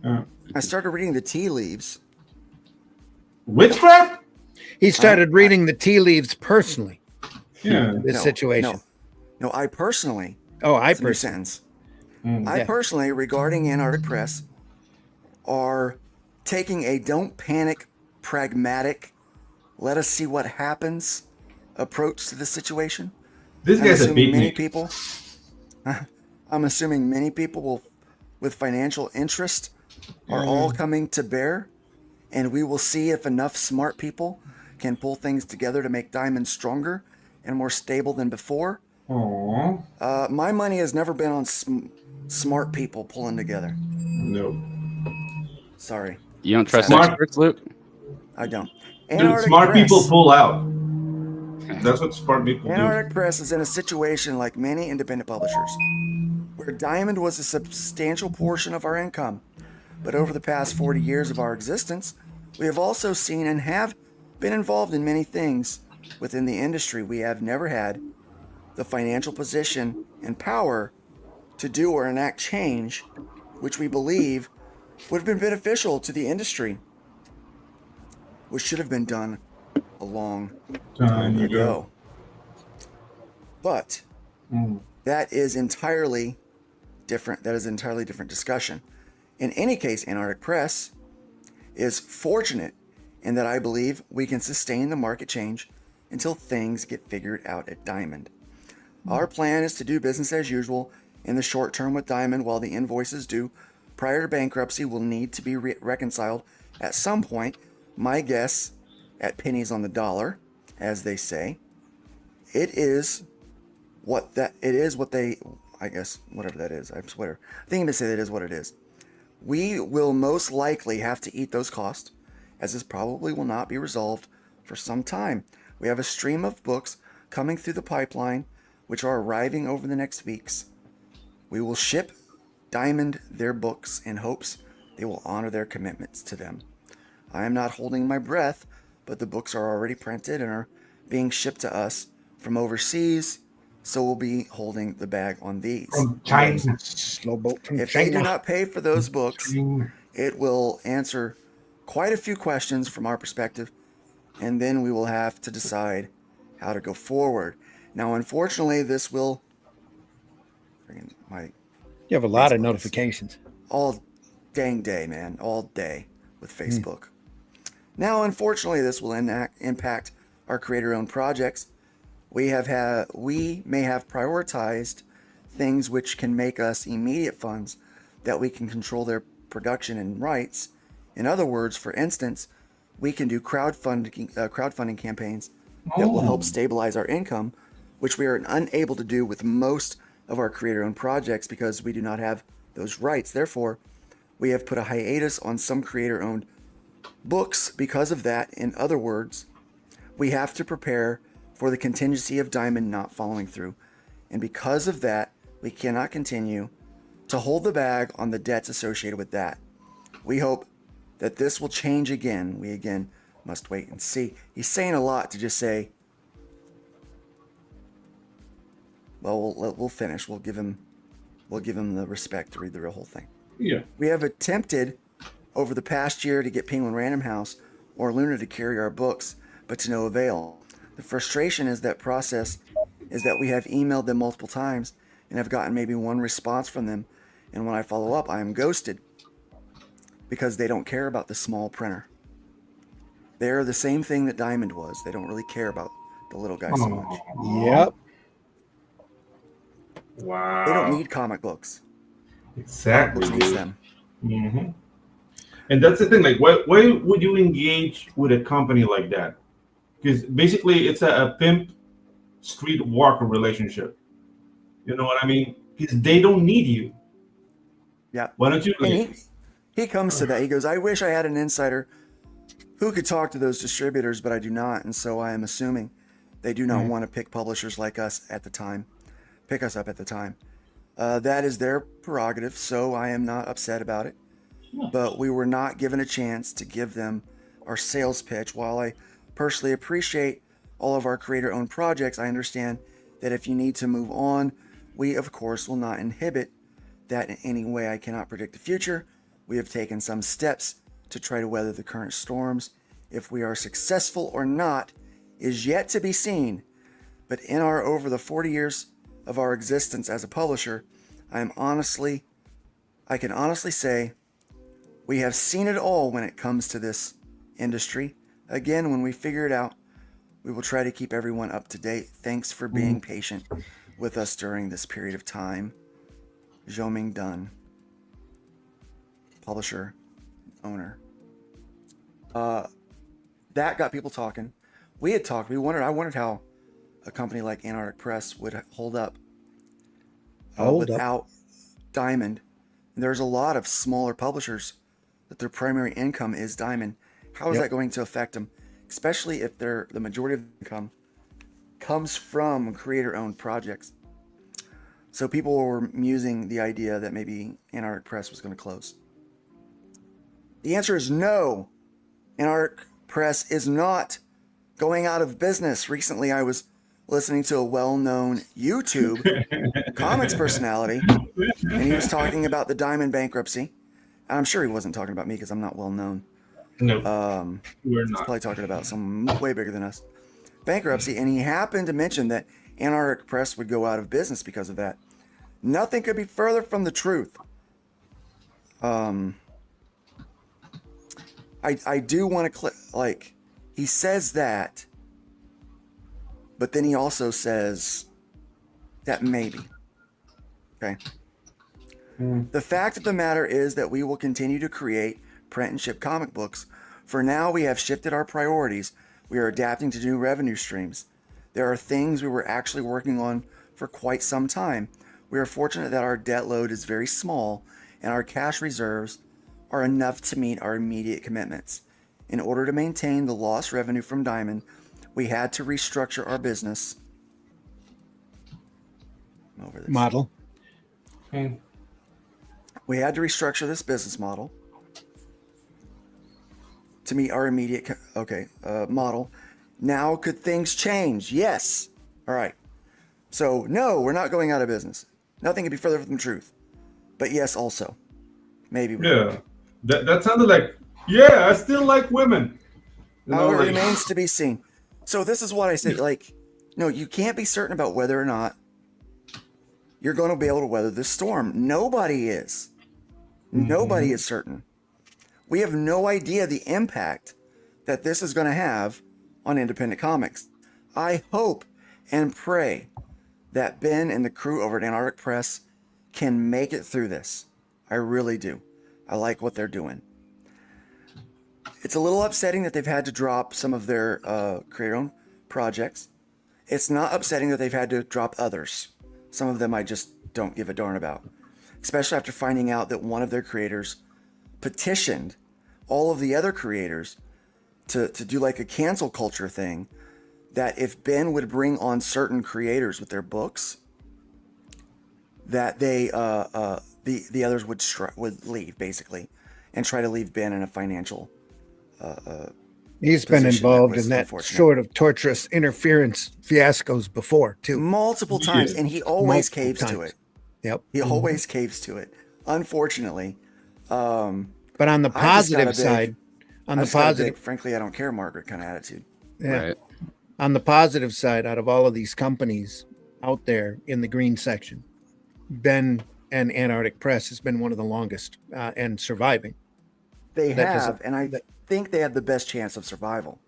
I started reading the tea leaves. Witchcraft? He started reading the tea leaves personally. Yeah. This situation. No, I personally. Oh, I It's a new personally. sentence. I personally, regarding Antarctic Press, are taking a don't panic, pragmatic, let us see what happens approach to the situation. This guy's a many beatnik. people. I'm assuming many people will, with financial interest, are all coming to bear, and we will see if enough smart people can pull things together to make Diamond stronger and more stable than before. Aww. My money has never been on smart people pulling together. No. Sorry. You don't trust Smart- experts, Luke? I don't. Dude, Antarctic smart Press- people pull out. That's what smart people do. Antarctic Press is in a situation like many independent publishers, where Diamond was a substantial portion of our income. But over the past 40 years of our existence, we have also seen and have been involved in many things within the industry. We have never had the financial position and power to do or enact change, which we believe would have been beneficial to the industry, which should have been done a long time ago. But that is entirely different. That is an entirely different discussion. In any case, Antarctic Press is fortunate in that I believe we can sustain the market change until things get figured out at Diamond. Our plan is to do business as usual in the short term with Diamond, while the invoices due prior to bankruptcy will need to be reconciled at some point. My guess, at pennies on the dollar, as they say. It is what they, I guess, whatever that is. I swear. I think I'm going to say that is what it is. We will most likely have to eat those costs, as this probably will not be resolved for some time. We have a stream of books coming through the pipeline, which are arriving over the next weeks. We will ship Diamond their books in hopes they will honor their commitments to them. I am not holding my breath, but the books are already printed and are being shipped to us from overseas, so we'll be holding the bag on these. From China. Slow boat from If China. they do not pay for those books, it will answer quite a few questions from our perspective, and then we will have to decide how to go forward. Now, unfortunately, this will... You have a lot of notifications. All dang day, man. All day with Facebook. Now, unfortunately, this will impact our creator-owned projects. We may have prioritized things which can make us immediate funds that we can control their production and rights. In other words, for instance, we can do crowdfunding campaigns that will help stabilize our income, which we are unable to do with most of our creator-owned projects because we do not have those rights. Therefore, we have put a hiatus on some creator-owned books because of that. In other words, We have to prepare for the contingency of Diamond not following through. And because of that, we cannot continue to hold the bag on the debts associated with that. We hope that this will change again. We again must wait and see. He's saying a lot to just say, well, we'll finish. We'll give him the respect to read the whole thing. Yeah. We have attempted over the past year to get Penguin Random House or Luna to carry our books, but to no avail. The frustration is that we have emailed them multiple times and have gotten maybe one response from them, and when I follow up, I am ghosted because they don't care about the small printer. They're the same thing that Diamond was. They don't really care about the little guy so much. Yep. Wow. They don't need comic books. Exactly. Comic books needs them. Mm-hmm. And that's the thing. Like, why would you engage with a company like that? Because basically, it's a pimp streetwalker relationship. You know what I mean? Because they don't need you. Yeah. Why don't you? And he comes to that. He goes, I wish I had an insider who could talk to those distributors, but I do not. And so I am assuming they do not want to pick publishers like us at the time, pick us up at the time. That is their prerogative, so I am not upset about it. But we were not given a chance to give them our sales pitch. While I personally appreciate all of our creator-owned projects, I understand that if you need to move on, we, of course, will not inhibit that in any way. I cannot predict the future. We have taken some steps to try to weather the current storms. If we are successful or not is yet to be seen. But in our over the 40 years of our existence as a publisher, I can honestly say we have seen it all when it comes to this industry. Again, when we figure it out, we will try to keep everyone up to date. Thanks for being patient with us during this period of time. Zhoming Dunn, publisher, owner. That got people talking. We had talked. I wondered how a company like Antarctic Press would hold up without Diamond. And there's a lot of smaller publishers that their primary income is Diamond. How is that going to affect them? Especially if the majority of the income comes from creator-owned projects. So people were musing the idea that maybe Antarctic Press was going to close. The answer is no. Antarctic Press is not going out of business. Recently, I was listening to a well-known YouTube comics personality, and he was talking about the Diamond bankruptcy. And I'm sure he wasn't talking about me because I'm not well-known. No, we're not. He's probably talking about someone way bigger than us. Bankruptcy, and he happened to mention that Antarctic Press would go out of business because of that. Nothing could be further from the truth. I do want to he says that, but then he also says that maybe. Okay. The fact of the matter is that we will continue to create, print, and ship comic books. For now, we have shifted our priorities. We are adapting to new revenue streams. There are things we were actually working on for quite some time. We are fortunate that our debt load is very small and our cash reserves are enough to meet our immediate commitments. In order to maintain the lost revenue from Diamond, we had to restructure our business model. We had to restructure this business model to meet our immediate model. Now, could things change? Yes. All right. So, no, we're not going out of business. Nothing could be further from the truth. But yes, also. Maybe. Yeah. That sounded like, yeah, I still like women. It remains to be seen. So this is what I say. No, you can't be certain about whether or not you're going to be able to weather this storm. Nobody is. Nobody is certain. We have no idea the impact that this is going to have on independent comics. I hope and pray that Ben and the crew over at Antarctic Press can make it through this. I really do. I like what they're doing. It's a little upsetting that they've had to drop some of their creator-owned projects. It's not upsetting that they've had to drop others. Some of them I just don't give a darn about. Especially after finding out that one of their creators petitioned all of the other creators to do like a cancel culture thing that if Ben would bring on certain creators with their books, that they the others would leave basically, and try to leave Ben in a financial. He's been position involved was in that unfortunate. sort of torturous interference fiascos before too. Multiple times, and he always Multiple caves to times. it. Yep. He always caves to it. Unfortunately. But on the positive side, frankly, I don't care, Margaret kind of attitude. yeah. Right. On the positive side, out of all of these companies out there in the green section, Ben and Antarctic Press has been one of the longest and surviving. They That have, doesn't- and I think they have the best chance of survival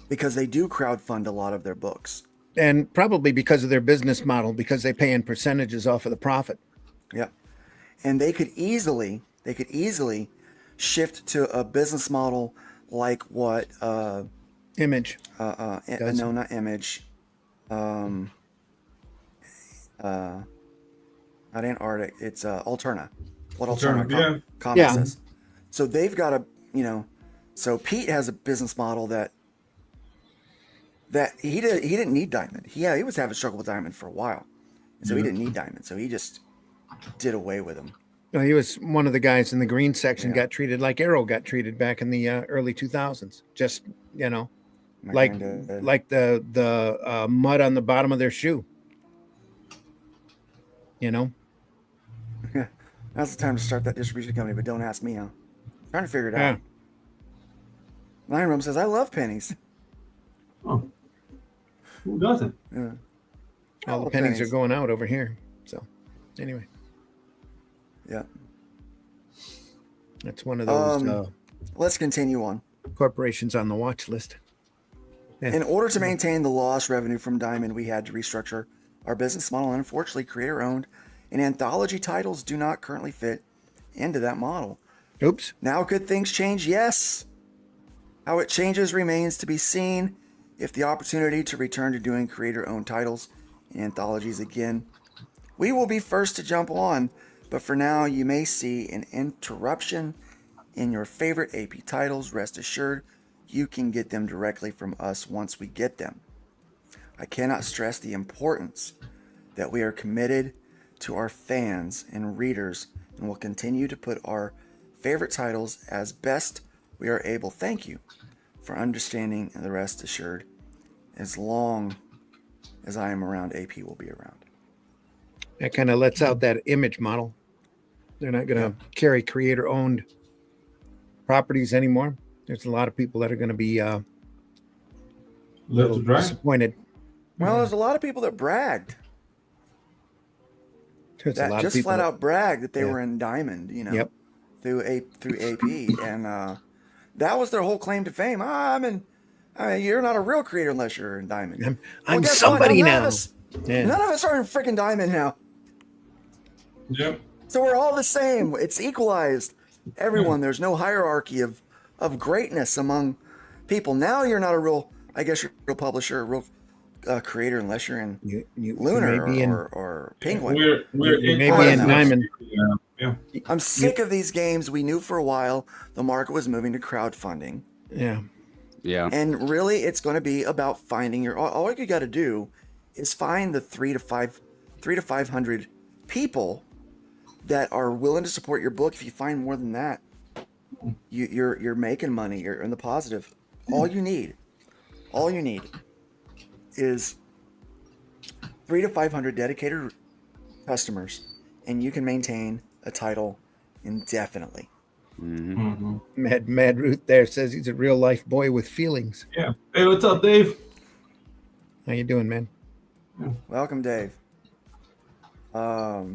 because they do crowdfund a lot of their books. And probably because of their business model, because they pay in percentages off of the profit. Yeah, and they could easily shift to a business model like what Image. no, not Image. Not Antarctic. It's Alterna. What Alterna Comics is. So they've got so Pete has a business model that he didn't need Diamond. He was having struggle with Diamond for a while, so he didn't need Diamond. So he just did away with him. No, he was one of the guys in the green section. Got treated like Arrow got treated back in the early 2000s. Just like the mud on the bottom of their shoe. Now's the time to start that distribution company, but don't ask me how. I'm trying to figure it out. Lion Room says, I love pennies. Oh. Who doesn't? Yeah. All the pennies are going out over here. So, anyway. Yeah. That's one of those let's continue on. Corporations on the watch list. Yeah. In order to maintain the lost revenue from Diamond, we had to restructure our business model, and unfortunately, creator-owned and anthology titles do not currently fit into that model. Oops. Now, could things change? Yes. How it changes remains to be seen. If the opportunity to return to doing creator-owned titles and anthologies again, we will be first to jump on. But for now, you may see an interruption in your favorite AP titles. Rest assured, you can get them directly from us once we get them. I cannot stress the importance that we are committed to our fans and readers and will continue to put our favorite titles as best we are able. Thank you for understanding, and the rest assured, as long as I am around, AP will be around. That kind of lets out that Image model. They're not going to carry creator-owned properties anymore. There's a lot of people that are going to be disappointed. Well, there's a lot of people that bragged. There's a lot just of people flat out bragged that they were in Diamond, through AP, and that was their whole claim to fame. You're not a real creator unless you're in Diamond. I'm somebody now. None of us are in freaking Diamond now. Yep. So we're all the same. It's equalized. Everyone. There's no hierarchy of greatness among people. Now you're not a real, I guess you're a real publisher, a real creator unless you're in Lunar or Penguin. We're maybe in Diamond. Yeah. I'm sick of these games. We knew for a while the market was moving to crowdfunding. Yeah. Yeah. And really, it's going to be about finding your. All you got to do is find the 300 to 500 people that are willing to support your book. If you find more than that, you're making money. You're in the positive. All you need is 300 to 500 dedicated customers, and you can maintain a title indefinitely. Mm-hmm. Mad Ruth there says he's a real life boy with feelings. Yeah. Hey, what's up, Dave? How you doing, man? Welcome, Dave. Oh,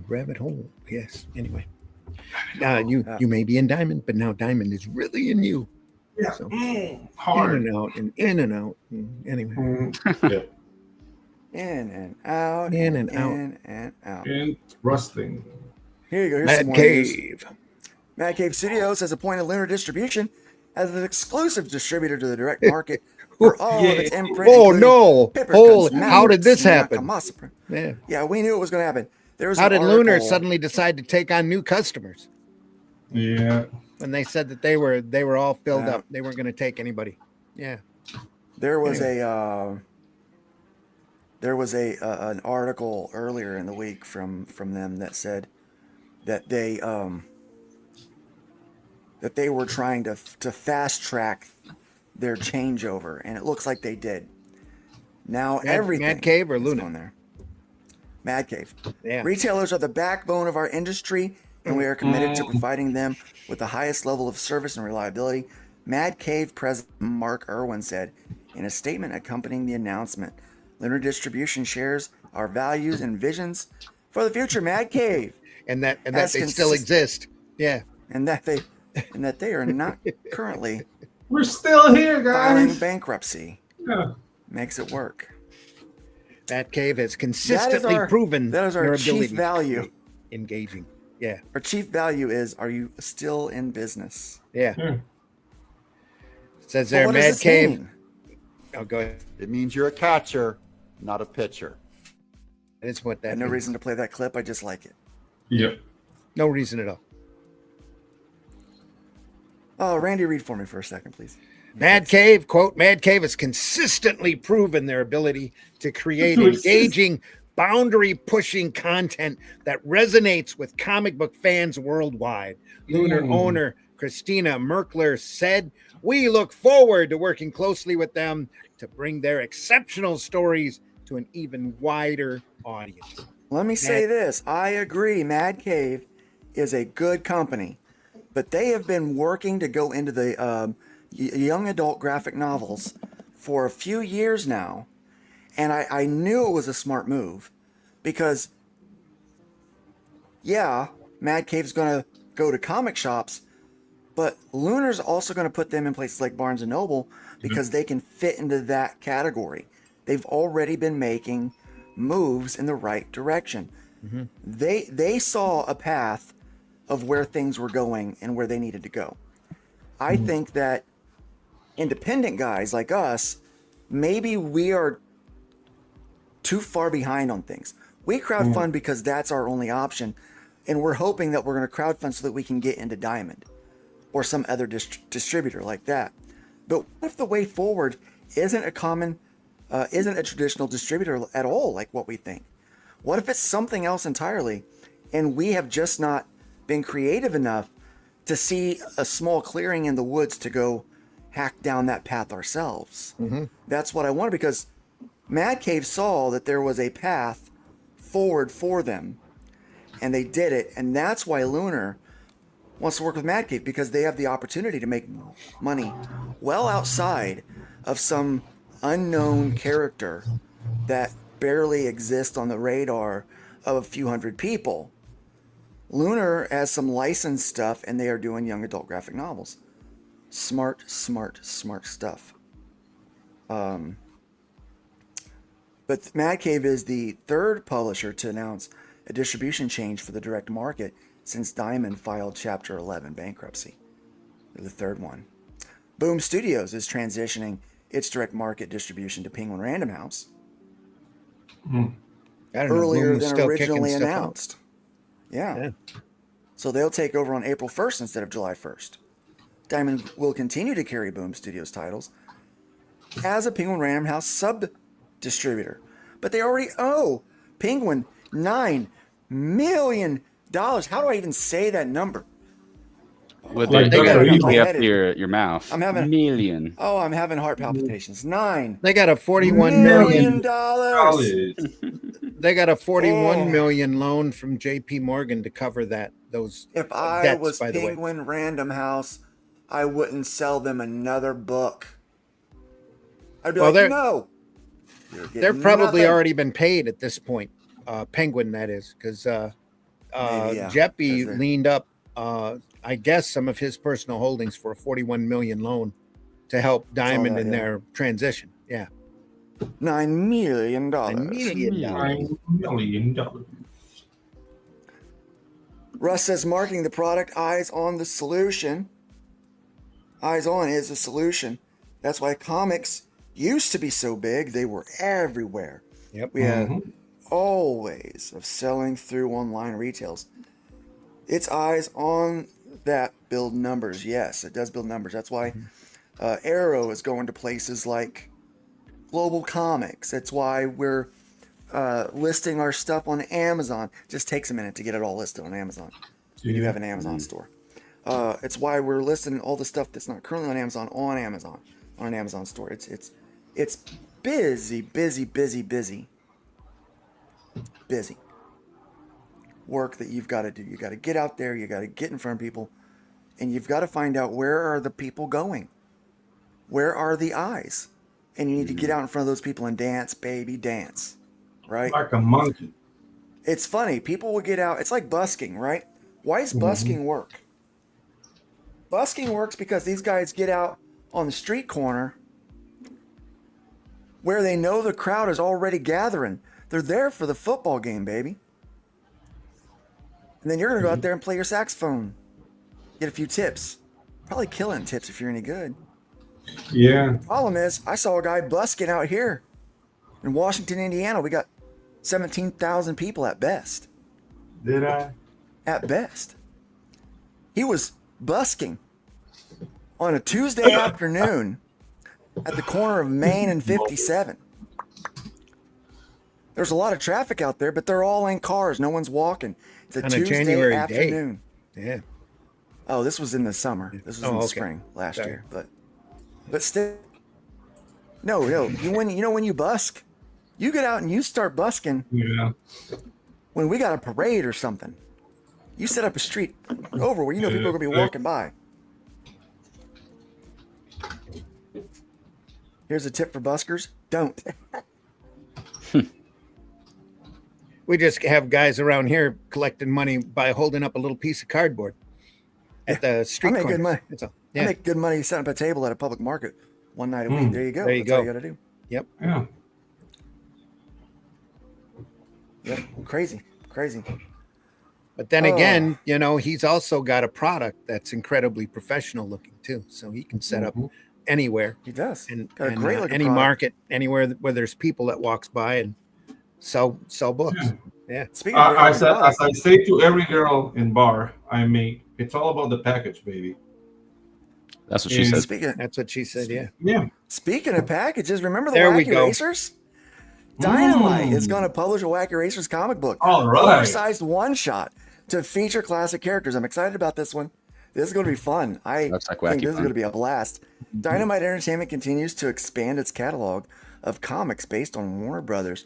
rabbit hole. Yes. Anyway, you may be in Diamond, but now Diamond is really in you. Yeah. So, hard. In and out and in and out. Anyway. Yeah. In and out. In and out. In and out. Interesting. Here you go. Here's Mad some more Cave. news. Mad Cave Studios has appointed Lunar Distribution as an exclusive distributor to the direct market for all of its imprint. Oh no! Pipper Holy! Cuts, How did this Mavericks, happen? Nakamasa. Yeah. Yeah, we knew it was going to happen. There was How an did Lunar article- suddenly decide to take on new customers? Yeah. when they said that they were all filled Yeah. up. They weren't going to take anybody. Yeah. There was an article earlier in the week from them that said that they were trying to fast track their changeover, and it looks like they did. Now everything Mad Cave or is Luna? going there. Mad Cave. Yeah. Retailers are the backbone of our industry, and we are committed to providing them with the highest level of service and reliability. Mad Cave President Mark Irwin said in a statement accompanying the announcement, Lunar Distribution shares our values and visions for the future. Mad Cave, And that As they still exist. Yeah. and that they are not currently We're still here, filing guys. bankruptcy. Yeah. Makes it work. That cave has consistently our- proven that is our their chief ability to value. be engaging. Yeah. Our chief value is: are you still in business? Yeah. Yeah. It says Well, there, what does Mad this Cave. mean? Oh, go ahead. It means you're a catcher, not a pitcher. That's what I that had no means. reason to play that clip. I just like it. Yep. No reason at all. Oh, Randy, read for me for a second, please. Mad Cave, quote, Mad Cave has consistently proven their ability to create engaging, boundary-pushing content that resonates with comic book fans worldwide. Lunar owner Christina Merkler said, we look forward to working closely with them to bring their exceptional stories to an even wider audience. Let me say this. I agree. Mad Cave is a good company, but they have been working to go into the young adult graphic novels for a few years now. And I knew it was a smart move because, yeah, Mad Cave's going to go to comic shops, but Lunar's also going to put them in places like Barnes & Noble because they can fit into that category. They've already been making moves in the right direction. They saw a path of where things were going and where they needed to go. I think that independent guys like us, maybe we are too far behind on things. We crowdfund because that's our only option, and we're hoping that we're going to crowdfund so that we can get into Diamond or some other distributor like that. But what if the way forward isn't a traditional distributor at all, like what we think? What if it's something else entirely, and we have just not been creative enough to see a small clearing in the woods to go hack down that path ourselves? That's what I wanted, because Mad Cave saw that there was a path forward for them, and they did it. And that's why Lunar wants to work with Mad Cave, because they have the opportunity to make money well outside of some unknown character that barely exists on the radar of a few hundred people. Lunar has some licensed stuff, and they are doing young adult graphic novels. Smart stuff. But Mad Cave is the third publisher to announce a distribution change for the direct market since Diamond filed Chapter 11 bankruptcy. They're the third one. Boom Studios is transitioning its direct market distribution to Penguin Random House I don't know, earlier Boom was than still originally kicking stuff out. announced. Yeah. So they'll take over on April 1st instead of July 1st. Diamond will continue to carry Boom Studios titles as a Penguin Random House sub-distributor. But they already owe Penguin $9 million. How do I even say that number? With Like, they they got got usually a- up to your mouth. I'm having- million. Oh, I'm having heart palpitations. They got a 41 million. $41 million. They got a 41 Oh. million loan from JP Morgan to cover those If I debts, was by the way. Penguin Random House, I wouldn't sell them another book. I'd be Well, like, they're- no. You're getting They're probably nothing. already been paid at this point. Penguin, that is, because Maybe, yeah, Jeppy 'cause they're- leaned up, I guess, some of his personal holdings for a 41 million loan to help Diamond that, in yeah. their transition. Yeah. $9 million. $9 million. Russ says marketing the product, eyes on the solution. Eyes on is the solution. That's why comics used to be so big. They were everywhere. Yep. We had all ways of selling through online retails. It's eyes on that build numbers. Yes, it does build numbers. That's why Arrow is going to places like Global Comics. That's why we're listing our stuff on Amazon. Just takes a minute to get it all listed on Amazon. We do have an Amazon store. It's why we're listing all the stuff that's not currently on Amazon on an Amazon store. It's busy work that you've got to do. You got to get out there. You got to get in front of people, and you've got to find out where are the people going. Where are the eyes? And you need to get out in front of those people and dance, baby, dance. Right? Like a monkey. It's funny. People will get out. It's like busking, right? Why does busking work? Busking works because these guys get out on the street corner where they know the crowd is already gathering. They're there for the football game, baby. And then you're going to go out there and play your saxophone. Get a few tips. Probably killing tips if you're any good. Yeah. Problem is, I saw a guy busking out here in Washington, Indiana. We got 17,000 people at best. Did I? At best. He was busking on a Tuesday afternoon at the corner of Main and 57. There's a lot of traffic out there, but they're all in cars. No one's walking. It's a Tuesday January afternoon. Day. Yeah. Oh, this was in the summer. This was in the spring last year. But still, no. When you busk, you get out and you start busking. Yeah. When we got a parade or something, you set up a street over where you know people are gonna be walking by. Here's a tip for buskers: don't. We just have guys around here collecting money by holding up a little piece of cardboard at the street I make good money. That's all. I make good money setting up a table at a public market one night a week. There you go. There you That's go. all you got to do. Yep. Yeah. Yep. Crazy. But then again, he's also got a product that's incredibly professional looking too. So he can set up anywhere. He does. And, Got a great looking any product. market, anywhere where there's people that walks by and sell books. Yeah. Speaking of As I say to every girl in bar I meet, it's all about the package, baby. That's what she said. That's what she said. Yeah. Yeah. Speaking of packages, remember the There we Wacky go. Racers? Dynamite is going to publish a Wacky Racers comic book. All right. Oversized one-shot to feature classic characters. I'm excited about this one. This is going to be fun. Looks like think wacky this is fun. going to be a blast. Dynamite Entertainment continues to expand its catalog of comics based on Warner Brothers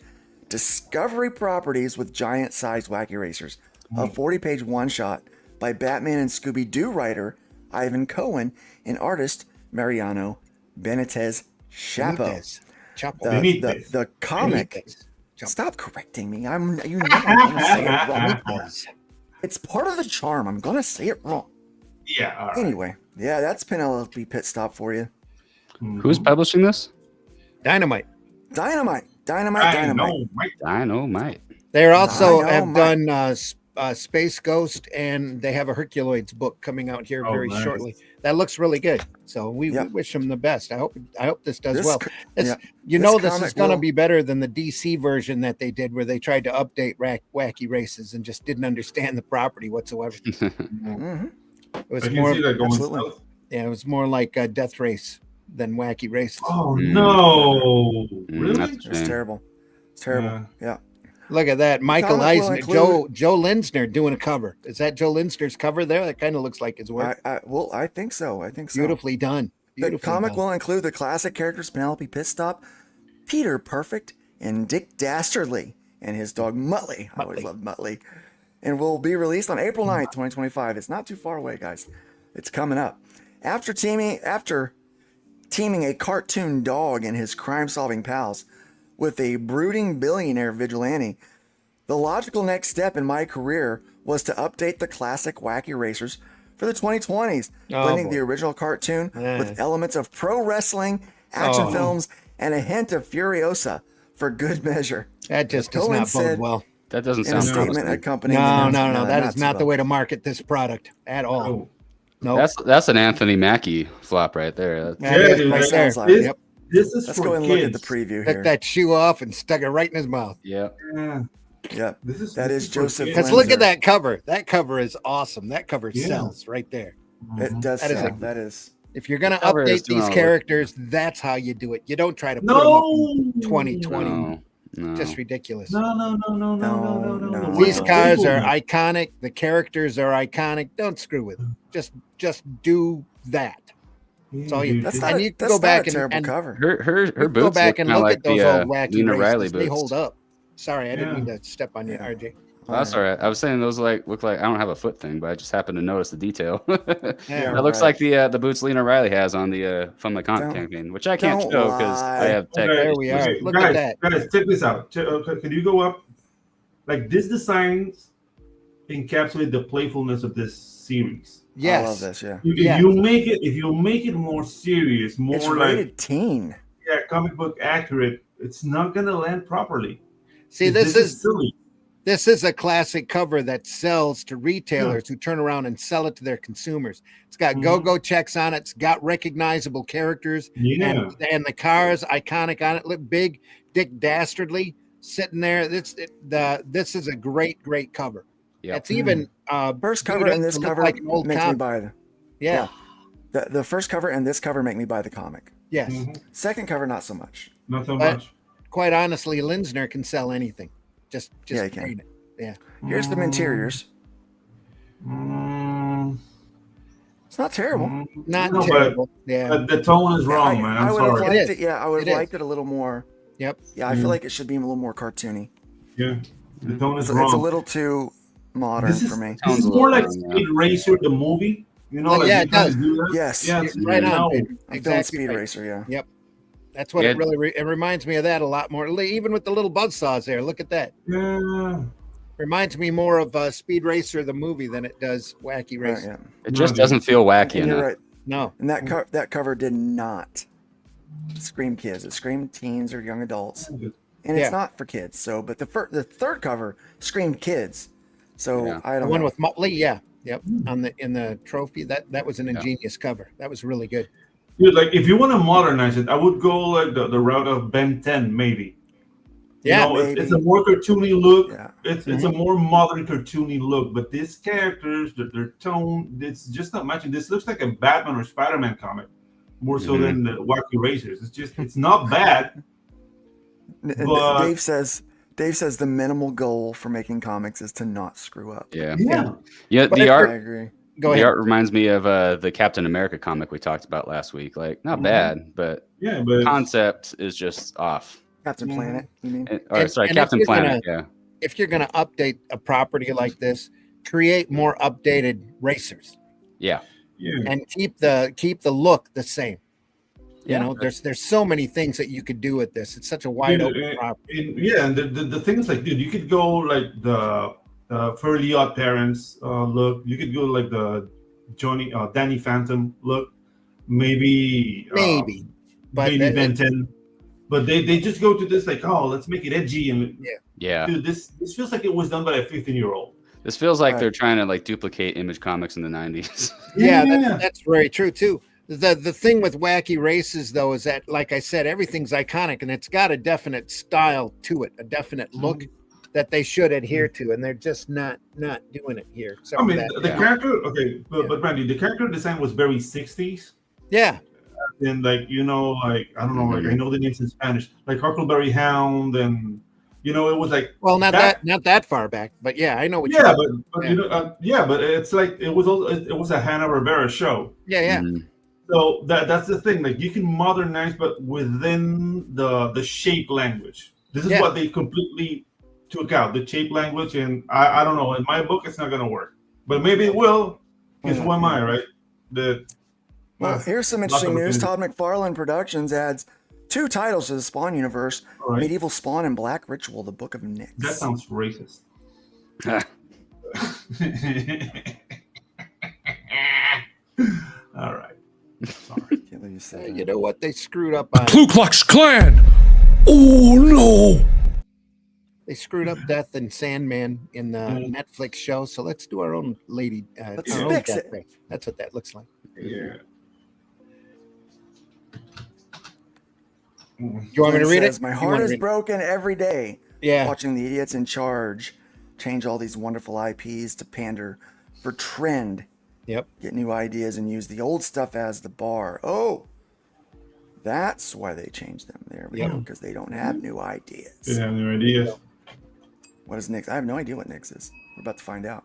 Discovery properties with giant-sized Wacky Racers. A 40-page one-shot by Batman and Scooby-Doo writer Ivan Cohen and artist Mariano Benitez Chapo. The comic. Stop correcting me. I'm going to say it wrong. It's part of the charm. I'm going to say it wrong. Yeah. All right. Anyway, yeah, that's Penelope Pit Stop for you. Who's publishing this? Dynamite. Dynamite. Dynamite. They also have Dynamite. done Space Ghost, and they have a Herculoids book coming out here very nice. shortly. That looks really good. So we wish them the best. I hope this does This well. co- It's, yeah. You This know this comic is going to will- be better than the DC version that they did, where they tried to update Wacky Races and just didn't understand the property whatsoever. Mhm. It was I can more, see that going absolutely. south. yeah, it was more like Death Race than Wacky Races. Oh no! Mm, Really? that's a It's shame. terrible. It's terrible. Yeah. Look at that, Michael comic will Eisner, include- Joe Linsner doing a cover. Is that Joe Linsner's cover there? That kind of looks like his work. I think so. Beautifully done. The comic will include the classic characters Penelope Pitstop, Peter Perfect, and Dick Dastardly, and his dog Muttley. I always loved Muttley. And will be released on April 9th, 2025. It's not too far away, guys. It's coming up. After teaming a cartoon dog and his crime-solving pals with a brooding billionaire vigilante, the logical next step in my career was to update the classic Wacky Racers for the 2020s, blending the original cartoon with elements of pro wrestling, action films, and a hint of Furiosa for good measure. That just does Cohen not bode said well. That doesn't in a sound statement promising. accompanying the No. announcement. That is not the too way to market this product at all. Oh. No, That's an Anthony Mackie flop right there. that Yeah, is dude, right that there. sounds like This, it. this is Let's for go and kids. look at the preview Took here. that shoe off and stuck it right in his mouth. Yeah. Yeah. Yep. This That is for Joseph kids. Let's look Flenser. at that cover. That cover is awesome. That cover Yeah. sells right there. It does That is sell. a- That is. If you're gonna cover is update doing these all the work. characters, that's how you do it. You don't try to put them up No. in 2020. No. Just ridiculous. No. No. These We're cars able are to- iconic. The characters are iconic. Don't screw with them. Just do that. That's all you. dude, That's this- not. And A, you can that's go not back a terrible and cover. Her go boots back look and kinda look like at those the old wacky Lena Riley races. They boots. hold up. Sorry, I didn't Yeah. mean to step on you, Yeah. RJ. Oh, that's all right. I was saying those look like I don't have a foot thing, but I just happened to notice the detail. Yeah, That looks right. like the boots Lena Riley has on the Fund My Comic Don't- campaign, which I can't don't show because I lie. have tech. Okay, There we are. okay, Look guys, at that. Guys, check this out. Can you go up? Like this designs encapsulate the playfulness of this series. Yes. I love this. Yeah. If Yeah. you make it more serious, more It's like rated teen. comic book accurate, it's not gonna land properly. See, this is silly. This is a classic cover that sells to retailers who turn around and sell it to their consumers. It's got go-go checks on it. It's got recognizable characters. Yeah. And the cars iconic on it. Look, big Dick Dastardly sitting there. This is a great cover. Yeah. It's even First cover viewed and this to look cover like an old makes me comic. buy the. Yeah. The first cover and this cover make me buy the comic. Yes. Mhm. Second cover, not so much. Not so But- much. Quite honestly, Linsner can sell anything. Just Yeah, he can. paint it. Yeah. Here's the interiors. Mm, It's not terrible. Not No, but- terrible. Yeah. but the tone is wrong, man. I I'm would have sorry. liked It it. Yeah, I would It have is. liked it a little more. Yep. Yeah, I feel like it should be a little more cartoony. Yeah, the tone is It's wrong. a little too modern This is, for me. this is more like Speed Racer, the movie. You know, Well, like yeah, you it kinda does. do that. Yes. Yeah, You're right on. no. Peter. I'm feeling Exactly Speed right. Racer. Yeah. Yep. That's what Yeah. it really it reminds me of that a lot more. Even with the little buzzsaws there. Look at that. Yeah. Reminds me more of Speed Racer the movie than it does Wacky Right, Racer. yeah. It just doesn't feel wacky And you're enough. right. No. And that cover did not scream kids. It screamed teens or young adults, and Yeah. it's not for kids. So, but the third cover screamed kids. So Yeah. I The don't one know. with Muttley, yeah. Yep. In the trophy. That was an ingenious cover. That was really good. Dude, like if you want to modernize it, I would go like the route of Ben 10, maybe. Yeah, You know, it's a maybe. more cartoony look. Yeah. It's a more modern cartoony look, but these characters, their tone, it's just not matching. This looks like a Batman or Spider-Man comic, more so than the Wacky Racers. It's not bad. but- Dave says the minimal goal for making comics is to not screw up. Yeah. Yeah. Yeah. But The if art. I agree. Go The ahead. art reminds me of the Captain America comic we talked about last week. Like, not bad, but Yeah, but concept is just off. Captain Planet. You mean? Or sorry, and if Captain you're Planet. Yeah. If you're gonna update a property like this, create more updated racers Yeah. yeah. and keep the look the same. You Yeah. know, there's so many things that you could do with this. It's such a wide Dude, open property. and the thing is like, dude, you could go like the Fairly Odd Parents look. You could go like the Danny Phantom look. Maybe But maybe that- Ben 10. But they just go to this like, oh, let's make it edgy and Yeah. dude, this feels like it was done by a 15-year-old. This feels like Right. they're trying to like duplicate Image Comics in the 90s. Yeah, that's very true too. The thing with Wacky Races though is that, like I said, everything's iconic and it's got a definite style to it, a definite look that they should adhere to, and they're just not doing it here. except I for mean, that. the character, okay, but Randy, the character design was very 60s. Yeah, And like, you know, like, I don't know, like, I know the names in Spanish, like Huckleberry Hound, and, you know, it was like, well, not that far back, but yeah, I know what yeah, you but yeah. you know, but it's like, it was a Hanna-Barbera show. yeah. Mhm. So that's the thing, like, you can modernize, but within the shape language. This is Yeah. what they completely took out, the shape language, and I don't know, in my book, it's not going to work. But maybe it will, because who am I, right? Well, here's some lots of interesting news. opinions. Todd McFarlane Productions adds 2 titles to the Spawn universe: All right. Medieval Spawn and Black Ritual: The Book of Nyx. That sounds racist. All right. Sorry. Can't believe you said that. You know what? They screwed up on. Ku Klux Klan. Oh no. They screwed up Death and Sandman in the Netflix show. So let's do our own lady. Let's our own fix Death it. Ray. That's what that looks like. Yeah. You want me to read says, it? My You heart wanna is read it? broken every day Yeah. Watching the idiots in charge change all these wonderful IPs to pander for trend. Yep. Get new ideas and use the old stuff as the bar. Oh, that's why they changed them. There we go, because they don't have new ideas. They have new ideas. What is Nyx? I have no idea what Nyx is. We're about to find out.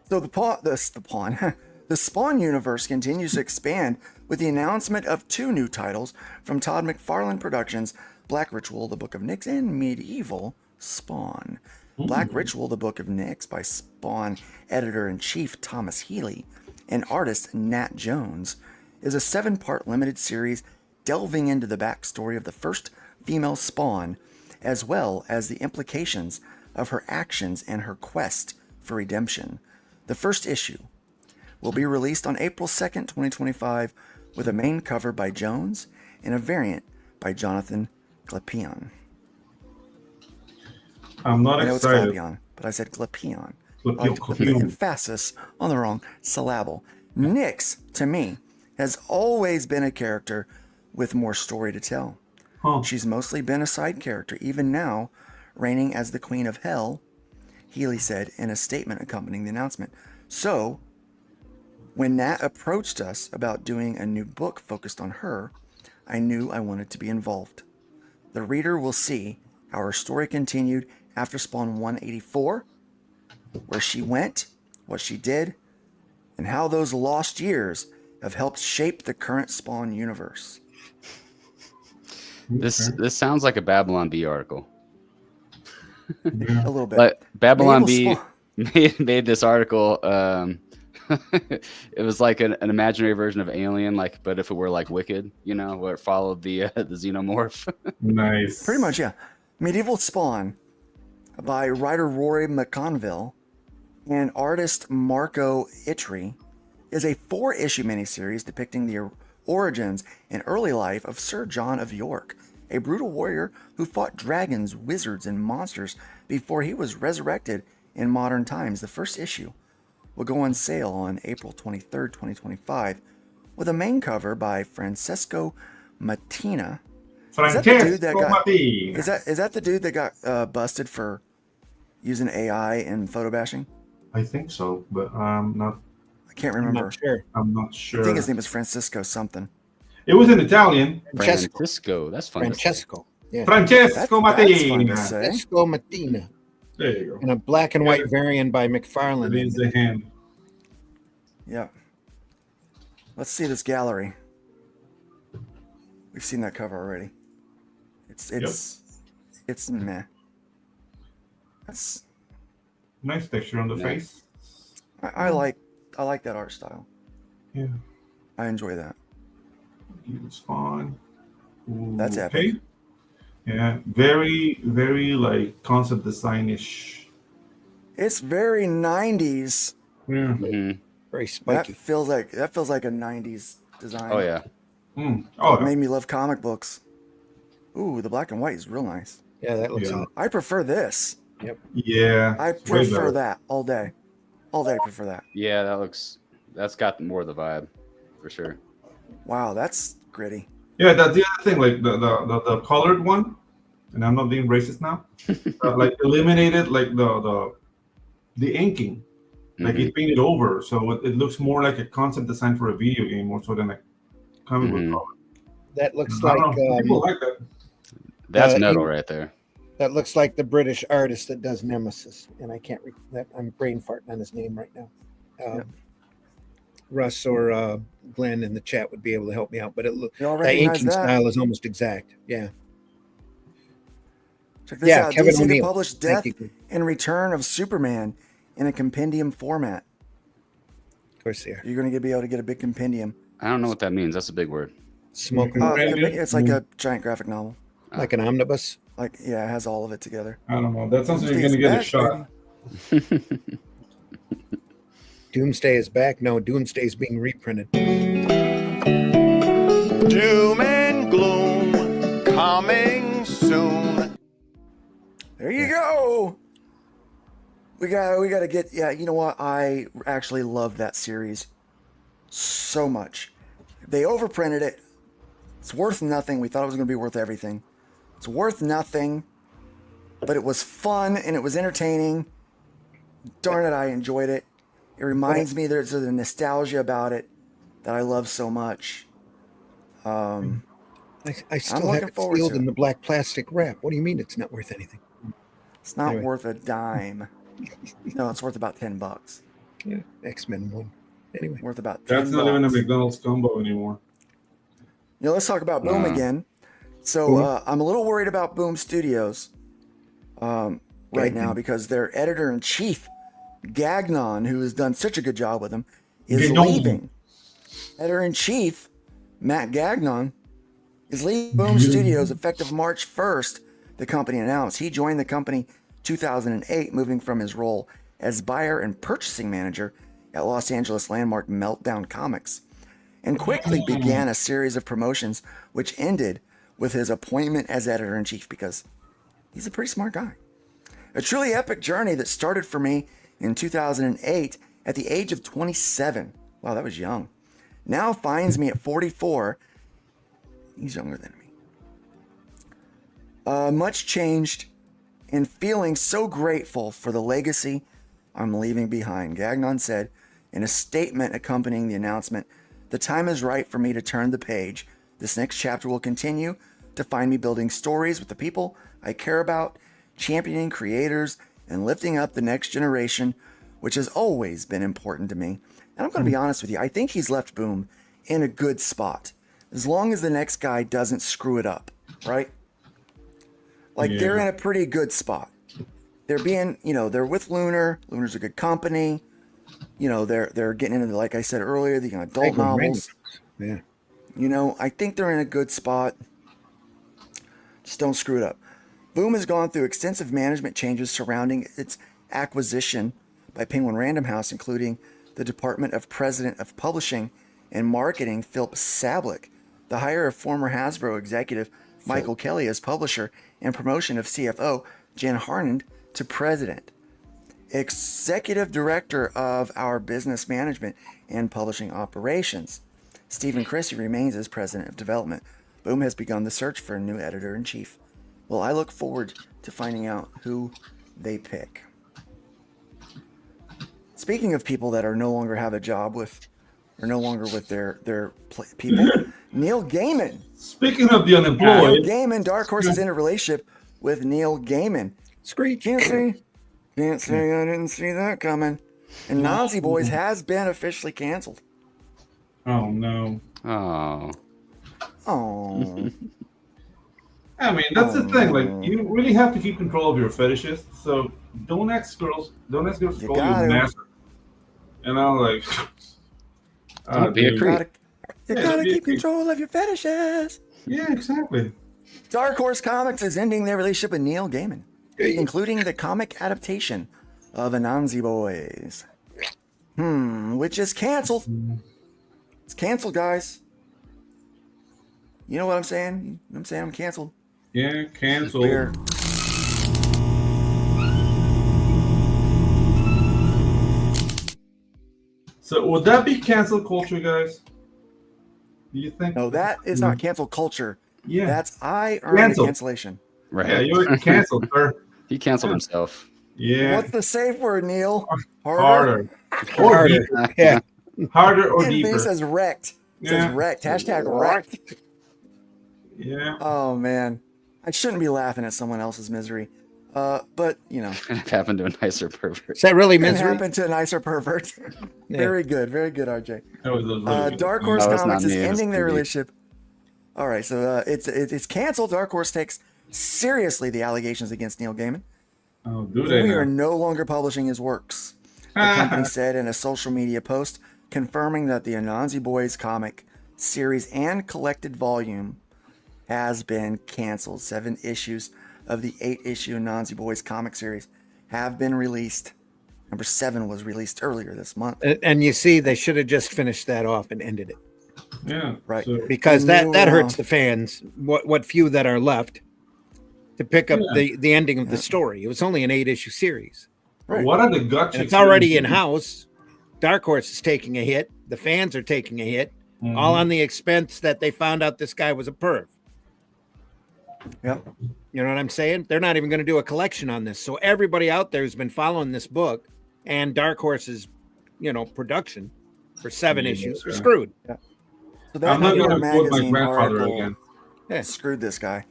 So the Spawn universe continues to expand with the announcement of 2 new titles from Todd McFarlane Productions: Black Ritual, The Book of Nyx, and Medieval Spawn. Black Ritual, The Book of Nyx by Spawn editor-in-chief Thomas Healy and artist Nat Jones is a 7-part limited series delving into the backstory of the first female Spawn, as well as the implications of her actions and her quest for redemption. The first issue will be released on April 2nd, 2025, with a main cover by Jones and a variant by Jonathan Glapion. I'm not I know excited. it's Glapion, but I said Glapion. Glapion, I like to put the Glapion. emphasis on the wrong syllable. Nyx, to me, has always been a character with more story to tell. She's mostly been a side character, even now, reigning as the Queen of Hell, Healy said in a statement accompanying the announcement. So, when Nat approached us about doing a new book focused on her, I knew I wanted to be involved. The reader will see how her story continued after Spawn 184, where she went, what she did, and how those lost years have helped shape the current Spawn universe. This sounds like a Babylon Bee article. A little bit. Like Babylon Bee Medieval made this article. It was like an imaginary version of Alien, like, but if it were like Wicked, you know, where it followed the xenomorph. Nice. Pretty much, yeah. Medieval Spawn by writer Rory McConville and artist Marco Itri is a 4-issue miniseries depicting the origins and early life of Sir John of York, a brutal warrior who fought dragons, wizards, and monsters before he was resurrected in modern times. The first issue will go on sale on April 23rd, 2025, with a main cover by Francesco Mattina. Is that the dude that got busted for using AI and photo bashing? I think so, but I'm not. I can't remember. I'm not sure. I think his name is Francisco something. It was in Italian. Francisco. That's fun. Francesco. Yeah. Francesco Mattina. That's fun to say. Francesco Mattina. There you go. And a black and white variant by McFarlane. It is the hand. Yeah. Let's see this gallery. We've seen that cover already. It's meh. That's nice texture on the face. I like that art style. Yeah. I enjoy that. Spawn. Ooh, That's epic. Yeah, very, very like concept design-ish. It's very 90s. Yeah. Mm-hmm. Very spiky. That feels like a 90s design. Oh yeah. Oh, It made me love comic books. Ooh, the black and white is real nice. Yeah, that looks Yeah. I prefer this. Yep. Yeah. I it's way prefer better. that all day. All day I prefer that. Yeah, that's got more of the vibe, for sure. Wow, that's gritty. Yeah, that's the other thing. Like the colored one, and I'm not being racist now. Like eliminated like the inking, like it painted over, so it looks more like a concept design for a video game more so than a comic book color. That looks I like don't know, people like that. That's metal right there. That looks like the British artist that does Nemesis, and I can't. I'm brain farting on his name right now. Russ or Glenn in the chat would be able to help me out, but it looks You all that recognize inking that? style is almost exact. Yeah. Check this Yeah, out. Kevin DC to O'Neill. publish Thank Death you. and Return of Superman in a compendium format. Of course, they are. You're going to be able to get a big compendium. I don't know what that means. That's a big word. Smoking It's like a giant graphic novel. like an omnibus. Like, yeah, it has all of it together. I don't know. That sounds like you're Doomsday's gonna get a back, shot. baby. Doomsday is back. No, Doomsday is being reprinted. Doom and gloom coming soon. There you go. We got to get. Yeah, you know what? I actually love that series so much. They overprinted it. It's worth nothing. We thought it was going to be worth everything. It's worth nothing. but it was fun and it was entertaining. Darn it, I enjoyed it. It reminds me, there's a nostalgia about it that I love so much. I still looking have it forward sealed to in it. the black plastic wrap. What do you mean it's not worth anything? It's not Anyway. worth a dime. No, it's worth about $10. Yeah, X-Men 1. Anyway. Worth about $10. That's not even a McDonald's combo anymore. You know, let's talk about Boom again. So I'm a little worried about Boom Studios right now because their editor-in-chief, Gagnon, who has done such a good job with them, is leaving. Editor-in-chief, Matt Gagnon, is leaving Boom Studios effective March 1st, the company announced. He joined the company 2008, moving from his role as buyer and purchasing manager at Los Angeles landmark Meltdown Comics, and quickly began a series of promotions which ended with his appointment as editor-in-chief because he's a pretty smart guy. A truly epic journey that started for me in 2008 at the age of 27. Wow, that was young. Now finds me at 44. He's younger than me. Much changed and feeling so grateful for the legacy I'm leaving behind. Gagnon said in a statement accompanying the announcement, "The time is right for me to turn the page. This next chapter will continue to find me building stories with the people I care about, championing creators, and lifting up the next generation, which has always been important to me." And I'm going to be honest with you. I think he's left Boom in a good spot. As long as the next guy doesn't screw it up, right? Like they're in a pretty good spot. They're being, they're with Lunar. Lunar's a good company. They're getting into, like I said earlier, the adult novels. Yeah. I think they're in a good spot. Just don't screw it up. Boom has gone through extensive management changes surrounding its acquisition by Penguin Random House, including the Department of President of Publishing and Marketing, Philip Sablik, the hire of former Hasbro executive Michael Kelly as publisher, and promotion of CFO Jen Harned to president. Executive Director of our Business Management and Publishing Operations, Stephen Christie, remains as President of Development. Boom has begun the search for a new editor-in-chief. Well, I look forward to finding out who they pick. Speaking of people that are no longer have a job with, or no longer with their people, Neil Gaiman. Speaking of the unemployed, Neil Gaiman, Dark Horse is in a relationship with Neil Gaiman. Screech. Can't say I didn't see that coming. And Nazi Boys has been officially canceled. Oh no. Oh. Oh. I mean, that's the thing. Like, you really have to keep control of your fetishes. So don't ask girls to call you master. Like, Don't be a creep. You gotta keep control of your fetishes. Yeah, exactly. Dark Horse Comics is ending their relationship with Neil Gaiman, including the comic adaptation of Anansi Boys. Which is canceled. It's canceled, guys. You know what I'm saying? I'm saying I'm canceled. Yeah, canceled. So would that be cancel culture, guys? Do you think? No, that is not cancel culture. Yeah. That's I earned the cancellation. Right. Yeah, you're canceled, sir. He canceled himself. Yeah. What's the safe word, Neil? Harder. Or deeper. Yeah. Harder or And deeper. It says wrecked. It Yeah. says wrecked. Hashtag wrecked. Yeah. Oh, man. I shouldn't be laughing at someone else's misery. But, It happened to a nicer pervert. Is that really it misery? happened to a nicer pervert. Very good. Very good, RJ. That was really good. Dark Horse No, it's Comics not is me, it was ending their PB. relationship. All right, so it's canceled. Dark Horse takes seriously the allegations against Neil Gaiman. Oh, do they? We are now? no longer publishing his works. The company said in a social media post confirming that the Anansi Boys comic series and collected volume has been canceled. 7 issues of the 8-issue Anansi Boys comic series have been released. Number 7 was released earlier this month. And you see, they should have just finished that off and ended it. Yeah. Right. So, Because The new, that hurts the fans, what few that are left, to pick up the ending of the story. It was only an 8-issue series. Right. what are the gut And chicks it's already doing? in house. Dark Horse is taking a hit. The fans are taking a hit, Mhm. all on the expense that they found out this guy was a perv. Yep. You know what I'm saying? They're not even going to do a collection on this. So everybody out there who's been following this book and Dark Horse's, production for 7 issues are screwed. Yeah. So that I'm not New York going to quote my Magazine grandfather article again. screwed this guy,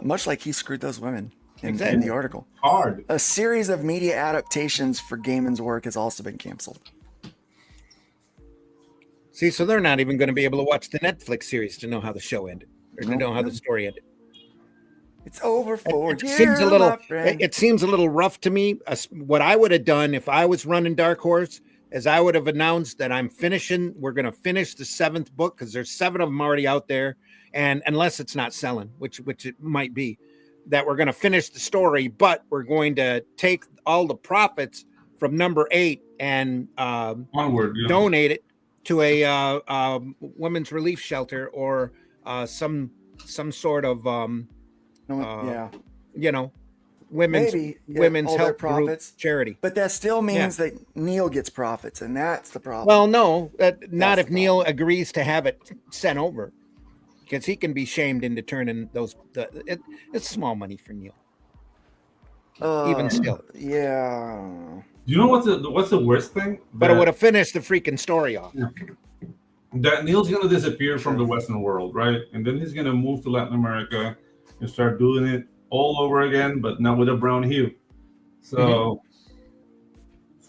much like he screwed those women in Exactly. the article. Hard. A series of media adaptations for Gaiman's work has also been canceled. See, so they're not even going to be able to watch the Netflix series to know how the show ended or to know how the story ended. It's over for It you, seems a little. my friend. It seems a little rough to me. What I would have done if I was running Dark Horse is I would have announced that we're going to finish the 7th book because there's 7 of them already out there, and unless it's not selling, which it might be, that we're going to finish the story, but we're going to take all the profits from number 8 and Onward, yeah. donate it to a women's relief shelter or some sort of women's Maybe, women's all their health group profits. charity. But that still means that Neil gets profits, and that's the problem. Well, no, not if Neil agrees to have it sent over, because he can be shamed into turning those. It's small money for Neil, even still. Yeah. Do you know what's the worst thing? But it would have finished the freaking story off. That Neil's going to disappear from the Western world, right? And then he's going to move to Latin America and start doing it all over again, but not with a brown hue. So,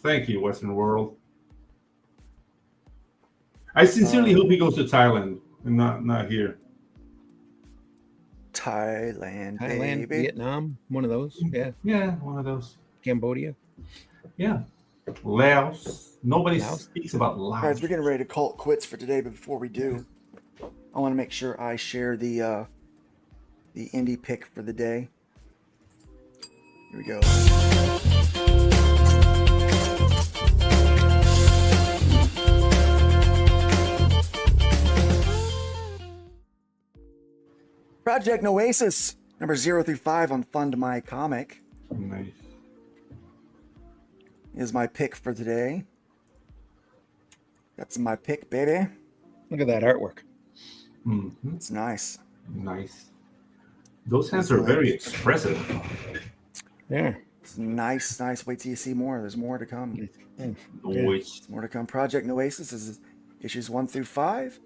thank you, Western world. I sincerely hope he goes to Thailand and not here. Thailand, baby. Vietnam, one of those. Yeah, one of those. Cambodia. Yeah. Laos. Nobody speaks about Laos. Guys, we're getting ready to call it quits for today, but before we do, I want to make sure I share the indie pick for the day. Here we go. Project Noasis, number 0 through 5 on Fund My Comic. Nice. Is my pick for today. That's my pick, baby. Look at that artwork. Mm-hmm. It's nice. Nice. Those hands are very expressive. Yeah. It's nice. Wait till you see more. There's more to come. There's more to come. Project Noasis is issues 1 through 5.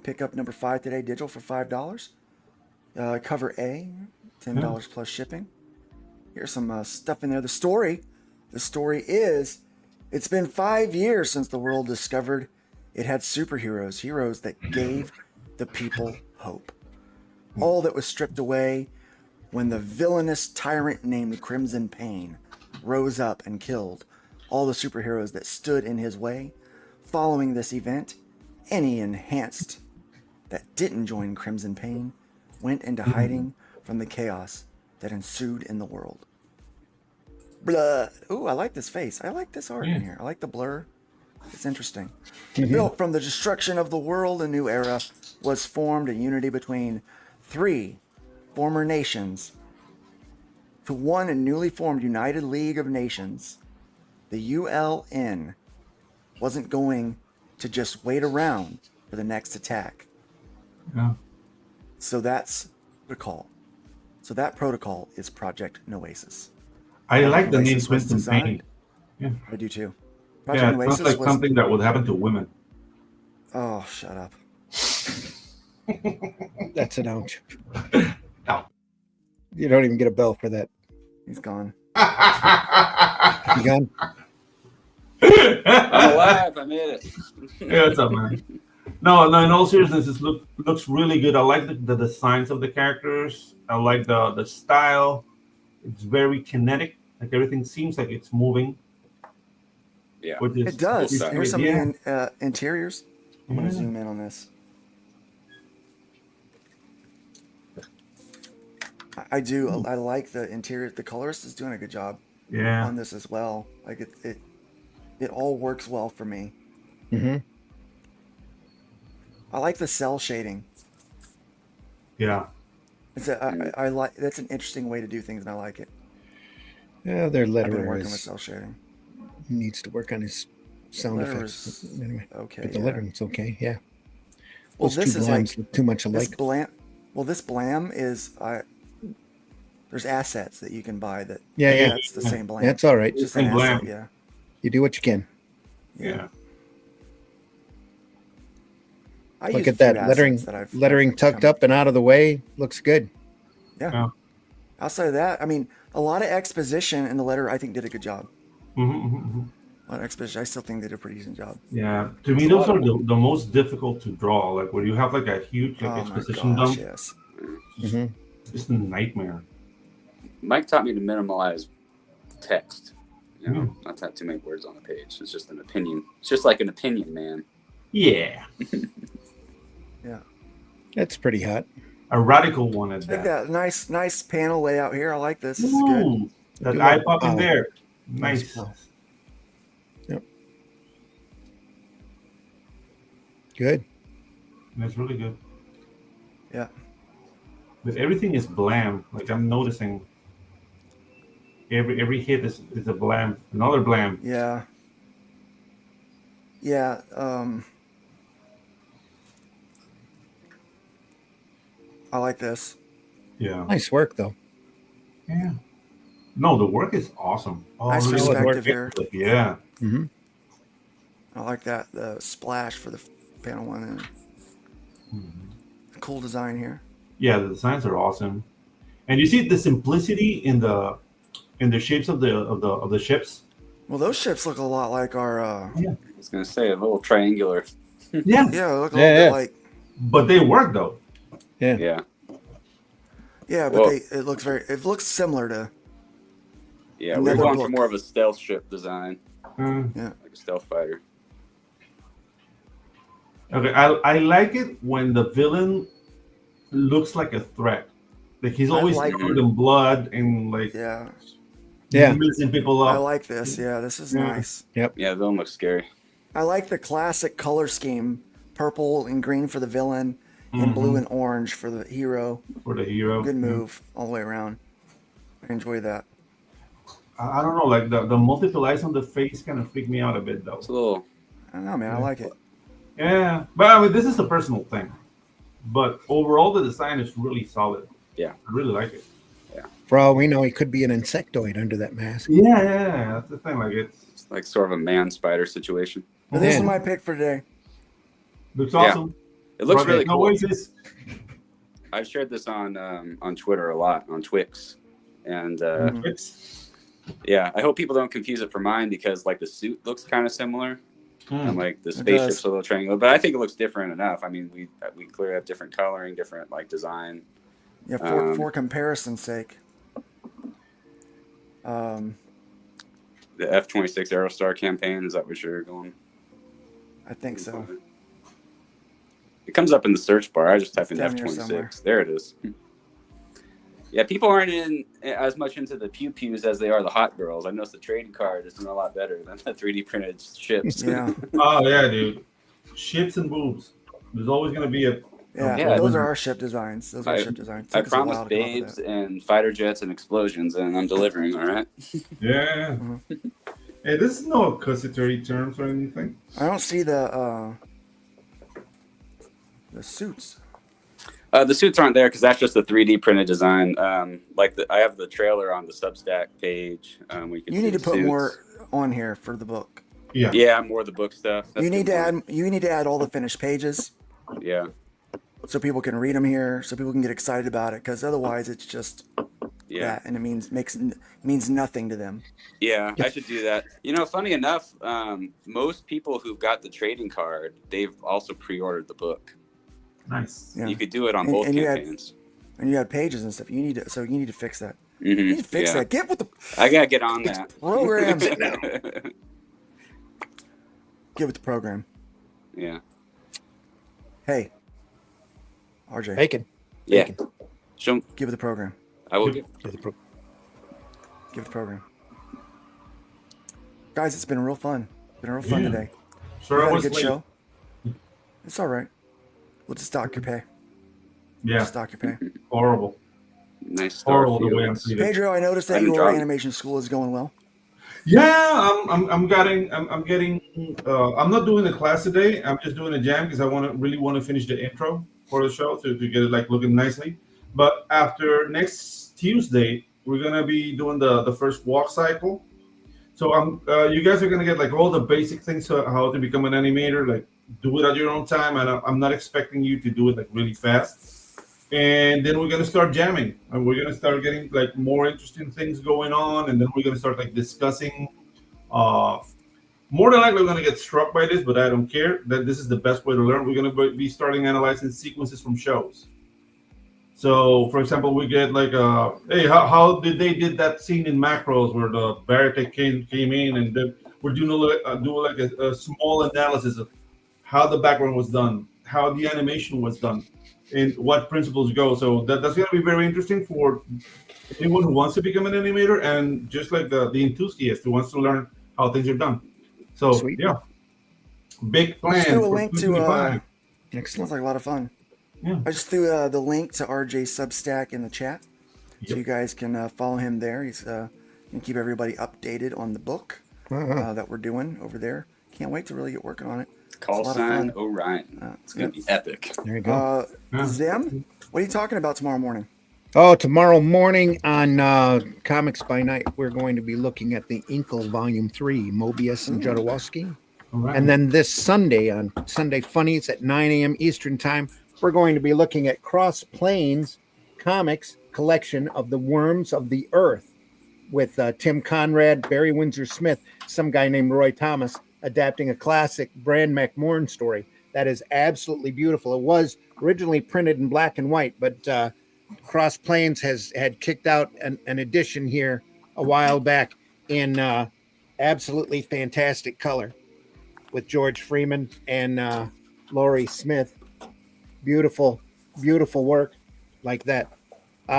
Pick up number 5 today, digital for $5. Cover A, $10 plus shipping. Here's some stuff in there. The story is, it's been 5 years since the world discovered it had superheroes, heroes that gave the people hope. All that was stripped away when the villainous tyrant named Crimson Pain rose up and killed all the superheroes that stood in his way. Following this event, any enhanced that didn't join Crimson Pain went into hiding from the chaos that ensued in the world. Blood. Ooh, I like this face. I like this art in here. I like the blur. It's interesting. Built from the destruction of the world, a new era was formed, a unity between 3 former nations to one a newly formed United League of Nations. The ULN wasn't going to just wait around for the next attack. Yeah. So that's protocol. So that protocol is Project Noasis. I like the name Noasis was Crimson Pain. Yeah. I do too. Yeah, it sounds like something that would happen to women. Oh, shut up. That's an ouch. You don't even get a bell for that. He's gone. You gone? I'm alive. I made it. Yeah, what's up, man? No, in all seriousness, this looks really good. I like the designs of the characters. I like the style. It's very kinetic. Like everything seems like it's moving. Yeah, it does. Here's some yeah. interiors. I'm going to zoom in on this. I do. I like the interior. The colorist is doing a good job on this as well. Like it all works well for me. Mm-hmm. I like the cell shading. Yeah. I like that's an interesting way to do things, and I like it. Yeah, their letterer I've been working with cell shading. Needs to work on his sound effects. Anyway, okay, but the lettering's okay. Yeah. Well, Those this two is blams like look too much alike. This blam is there's assets that you can buy that. Yeah. That's the same blam. That's all right. Just an Same blam. asset, yeah. You do what you can. Yeah. I Look use at a few that lettering, assets that I've lettering tucked come- up and out of the way. Looks good. Yeah. Outside of that, I mean, a lot of exposition in the letter, I think, did a good job. A lot of exposition. I still think they did a pretty decent job. Yeah, to me, those are the most difficult to draw. Like where you have like a huge like, Oh my exposition gosh, dump. yes. Just a nightmare. Mike taught me to minimalize text. You know, not to have too many words on the page. It's just an opinion. It's just like an opinion, man. Yeah. Yeah. That's pretty hot. A radical one at Like that. that nice panel layout here. I like this. This is good. Ooh, that Do eye like- pop in oh. there. Nice. Yep. Good. That's really good. Yeah. But everything is blam. Like I'm noticing. Every hit is a blam. Another blam. Yeah. Yeah. I like this. Yeah. Nice work, though. Yeah. No, the work is awesome. Oh, Nice really perspective good. here. Yeah. Mm-hmm. I like that. The splash for the panel one. And cool design here. Yeah, the designs are awesome. And you see the simplicity in the shapes of the ships. Well, those ships look a lot like our. I was gonna say a little triangular. Yeah. Yeah, they look a Yeah, little yeah. bit like. But they work though. Yeah. Yeah, but Well- it looks similar to. Yeah, And we're never going book. for more of a stealth ship design, Yeah. like a stealth fighter. Okay, I like it when the villain looks like a threat. Like he's I always like covered in blood and like Yeah. messing people I up. like this. Yeah, this is Yeah. nice. Yeah, the villain looks scary. I like the classic color scheme: purple and green for the villain, and blue and orange for the hero. For the hero. Good Yeah. move all the way around. I enjoy that. I don't know, like the multiple eyes on the face kind of freak me out a bit though. It's a little. I don't know, man. I like it. Yeah, but I mean this is a personal thing. But overall the design is really solid. Yeah. I really like it. For all we know, he could be an insectoid under that mask. Yeah, that's the thing. Like it's Like sort of a man spider situation. But this is Man. my pick for today. looks Yeah. awesome. It looks Project really cool. Oasis. I've shared this on Twitter a lot, on Twix, and yeah, I hope people don't confuse it for mine because like the suit looks kind of similar, and like the spaceship's does. a little triangular, but I think it looks different enough. I mean, we clearly have different coloring, different like design. Yeah, for comparison's sake. The F-26 Aerostar campaign, is that what you're going? I think so. It comes up in the search bar. I just type in down here somewhere. F-26. There it is. Yeah, people aren't in as much into the pew pews as they are the hot girls. I noticed the trading card is doing a lot better than the 3D printed ships. Yeah. Oh yeah, dude. Ships and boobs. There's always gonna be a Yeah, Yeah. those are our ship designs. Those are I- ship designs. I Took us a while promised to come up with babes that. and fighter jets and explosions, and I'm delivering. All right. yeah. Hey, this is no accusatory terms or anything. I don't see the suits. The suits aren't there because that's just a 3D printed design. I have the trailer on the Substack page. We can You see need to the put suits. more on here for the book. Yeah. Yeah, more of the book stuff. That's You need good to point. add. You need to add all the finished pages Yeah. so people can read them here, so people can get excited about it. Because otherwise, it's just Yeah. that, and it means nothing to them. Yeah, I should do that. You know, funny enough, most people who've got the trading card, they've also pre-ordered the book. Nice. Yeah. You could do it on And- both and you had- campaigns. And you had pages and stuff. You need to fix that. Mhm, You need to fix yeah. that. Get with the I gotta get on that. programs now. Get with the program. Yeah. Hey, RJ. Bacon. Yeah. Bacon. Show, Give it the program. I will get. To the pro- Give it the program. Guys, it's been real fun. Been real fun Yeah. today. Sure, We I had a was good late. show. It's all right. We'll just dock your pay. Yeah, Just dock your pay. horrible. Nice start. Horrible the way I'm Felix. treated. Pedro, I noticed that I'm your drunk. animation school is going well. Yeah, I'm getting. I'm not doing a class today. I'm just doing a jam because I really want to finish the intro for the show to get it like looking nicely. But after next Tuesday, we're gonna be doing the first walk cycle. So you guys are gonna get like all the basic things how to become an animator, like do it at your own time, and I'm not expecting you to do it like really fast. And then we're gonna start jamming, and we're gonna start getting like more interesting things going on, and then we're gonna start like discussing. More than likely, we're gonna get struck by this, but I don't care. That this is the best way to learn. We're gonna be starting analyzing sequences from shows. So, for example, we get like, hey, how did they did that scene in Macros where the Barricade came in, and then we're doing like a small analysis of how the background was done, how the animation was done, and what principles go. So that's going to be very interesting for anyone who wants to become an animator, and just like the enthusiast who wants to learn how things are done. So Sweet. Yeah, big plan. Just threw a for link to. 2025. Excellent. Sounds like a lot of fun. Yeah. I just threw the link to RJ Substack in the chat, so you guys can follow him there. He's gonna keep everybody updated on the book that we're doing over there. Can't wait to really get working on it. Call sign Orion. It's gonna be epic. There you go. Zem, what are you talking about tomorrow morning? Oh, tomorrow morning on Comics by Night, we're going to be looking at the Inkle Volume 3, Mobius and Jodorowsky. Right. And then this Sunday, on Sunday Funnies at 9 a.m. Eastern Time, we're going to be looking at Cross Plains Comics collection of The Worms of the Earth with Tim Conrad, Barry Windsor Smith, some guy named Roy Thomas, adapting a classic Bran McMorn story. That is absolutely beautiful. It was originally printed in black and white, but Cross Plains had kicked out an edition here a while back in absolutely fantastic color with George Freeman and Laurie Smith. Beautiful work like that.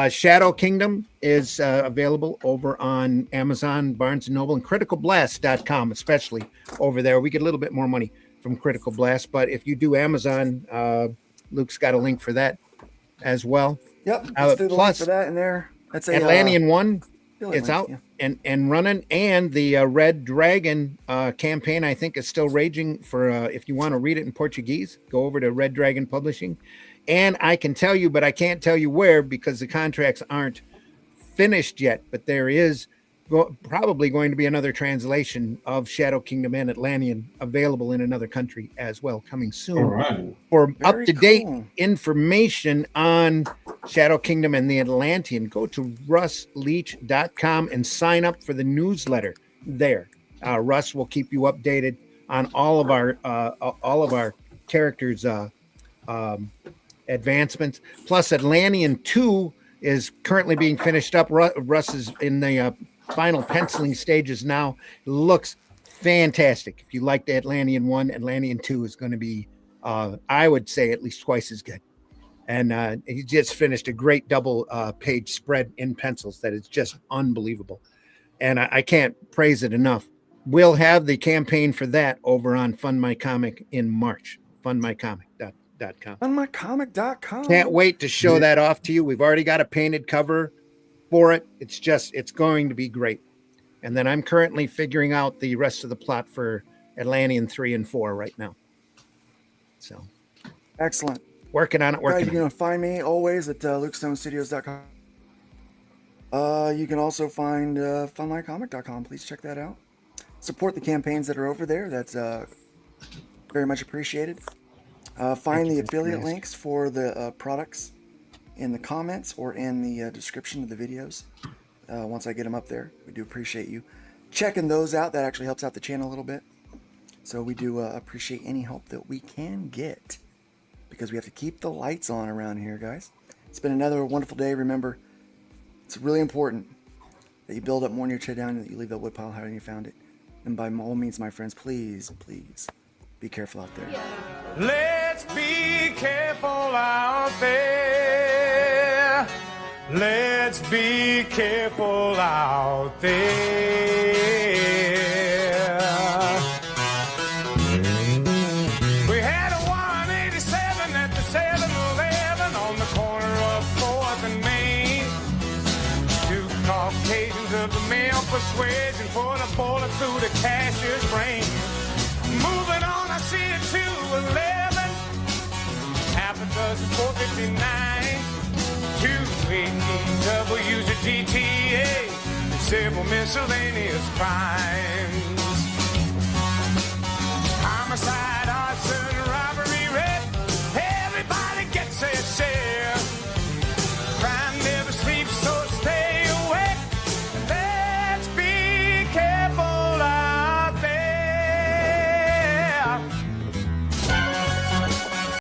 Shadow Kingdom is available over on Amazon, Barnes & Noble, and criticalblast.com, especially over there. We get a little bit more money from Critical Blast, but if you do Amazon, Luke's got a link for that as well. Yep, let's do the link Plus, for that in there. That's a Atlantean 1, it's link, out yeah. and running, and the Red Dragon campaign, I think, is still raging for, if you want to read it in Portuguese, go over to Red Dragon Publishing. And I can tell you, but I can't tell you where because the contracts aren't finished yet, but there is probably going to be another translation of Shadow Kingdom and Atlantean available in another country as well, coming soon. All right. For Very up-to-date cool. information on Shadow Kingdom and the Atlantean, go to russleach.com and sign up for the newsletter there. Russ will keep you updated on all of our characters' advancements. Plus, Atlantean 2 is currently being finished up. Russ is in the final penciling stages now. It looks fantastic. If you like the Atlantean 1, Atlantean 2 is going to be, I would say, at least twice as good. And he just finished a great double page spread in pencils that is just unbelievable. And I can't praise it enough. We'll have the campaign for that over on Fund My Comic in March. FundMyComic.com. FundMyComic.com. Can't wait to show that off to you. We've already got a painted cover for it. It's going to be great. And then I'm currently figuring out the rest of the plot for Atlantean 3 and 4 right now. So Excellent. working on it. Guys, you can find me always at LukeStoneStudios.com. You can also find FundMyComic.com. Please check that out. Support the campaigns that are over there. That's very much appreciated. Find the affiliate links for the products in the comments or in the description of the videos. Once I get them up there, we do appreciate you checking those out. That actually helps out the channel a little bit. So we do appreciate any help that we can get because we have to keep the lights on around here, guys. It's been another wonderful day. Remember, it's really important that you build up more than your tear down and that you leave that wood pile higher than you found it. And by all means, my friends, please, please be careful out there. Let's be careful out there. Let's be careful out there. We had a 187 at the 7-Eleven on the corner of 4th and Main. 2 Caucasians of the male persuasion put a bullet through the cashier's brain. Moving on, I see a 211, half a dozen 459, 2 ADWs, several miscellaneous crimes. Homicide.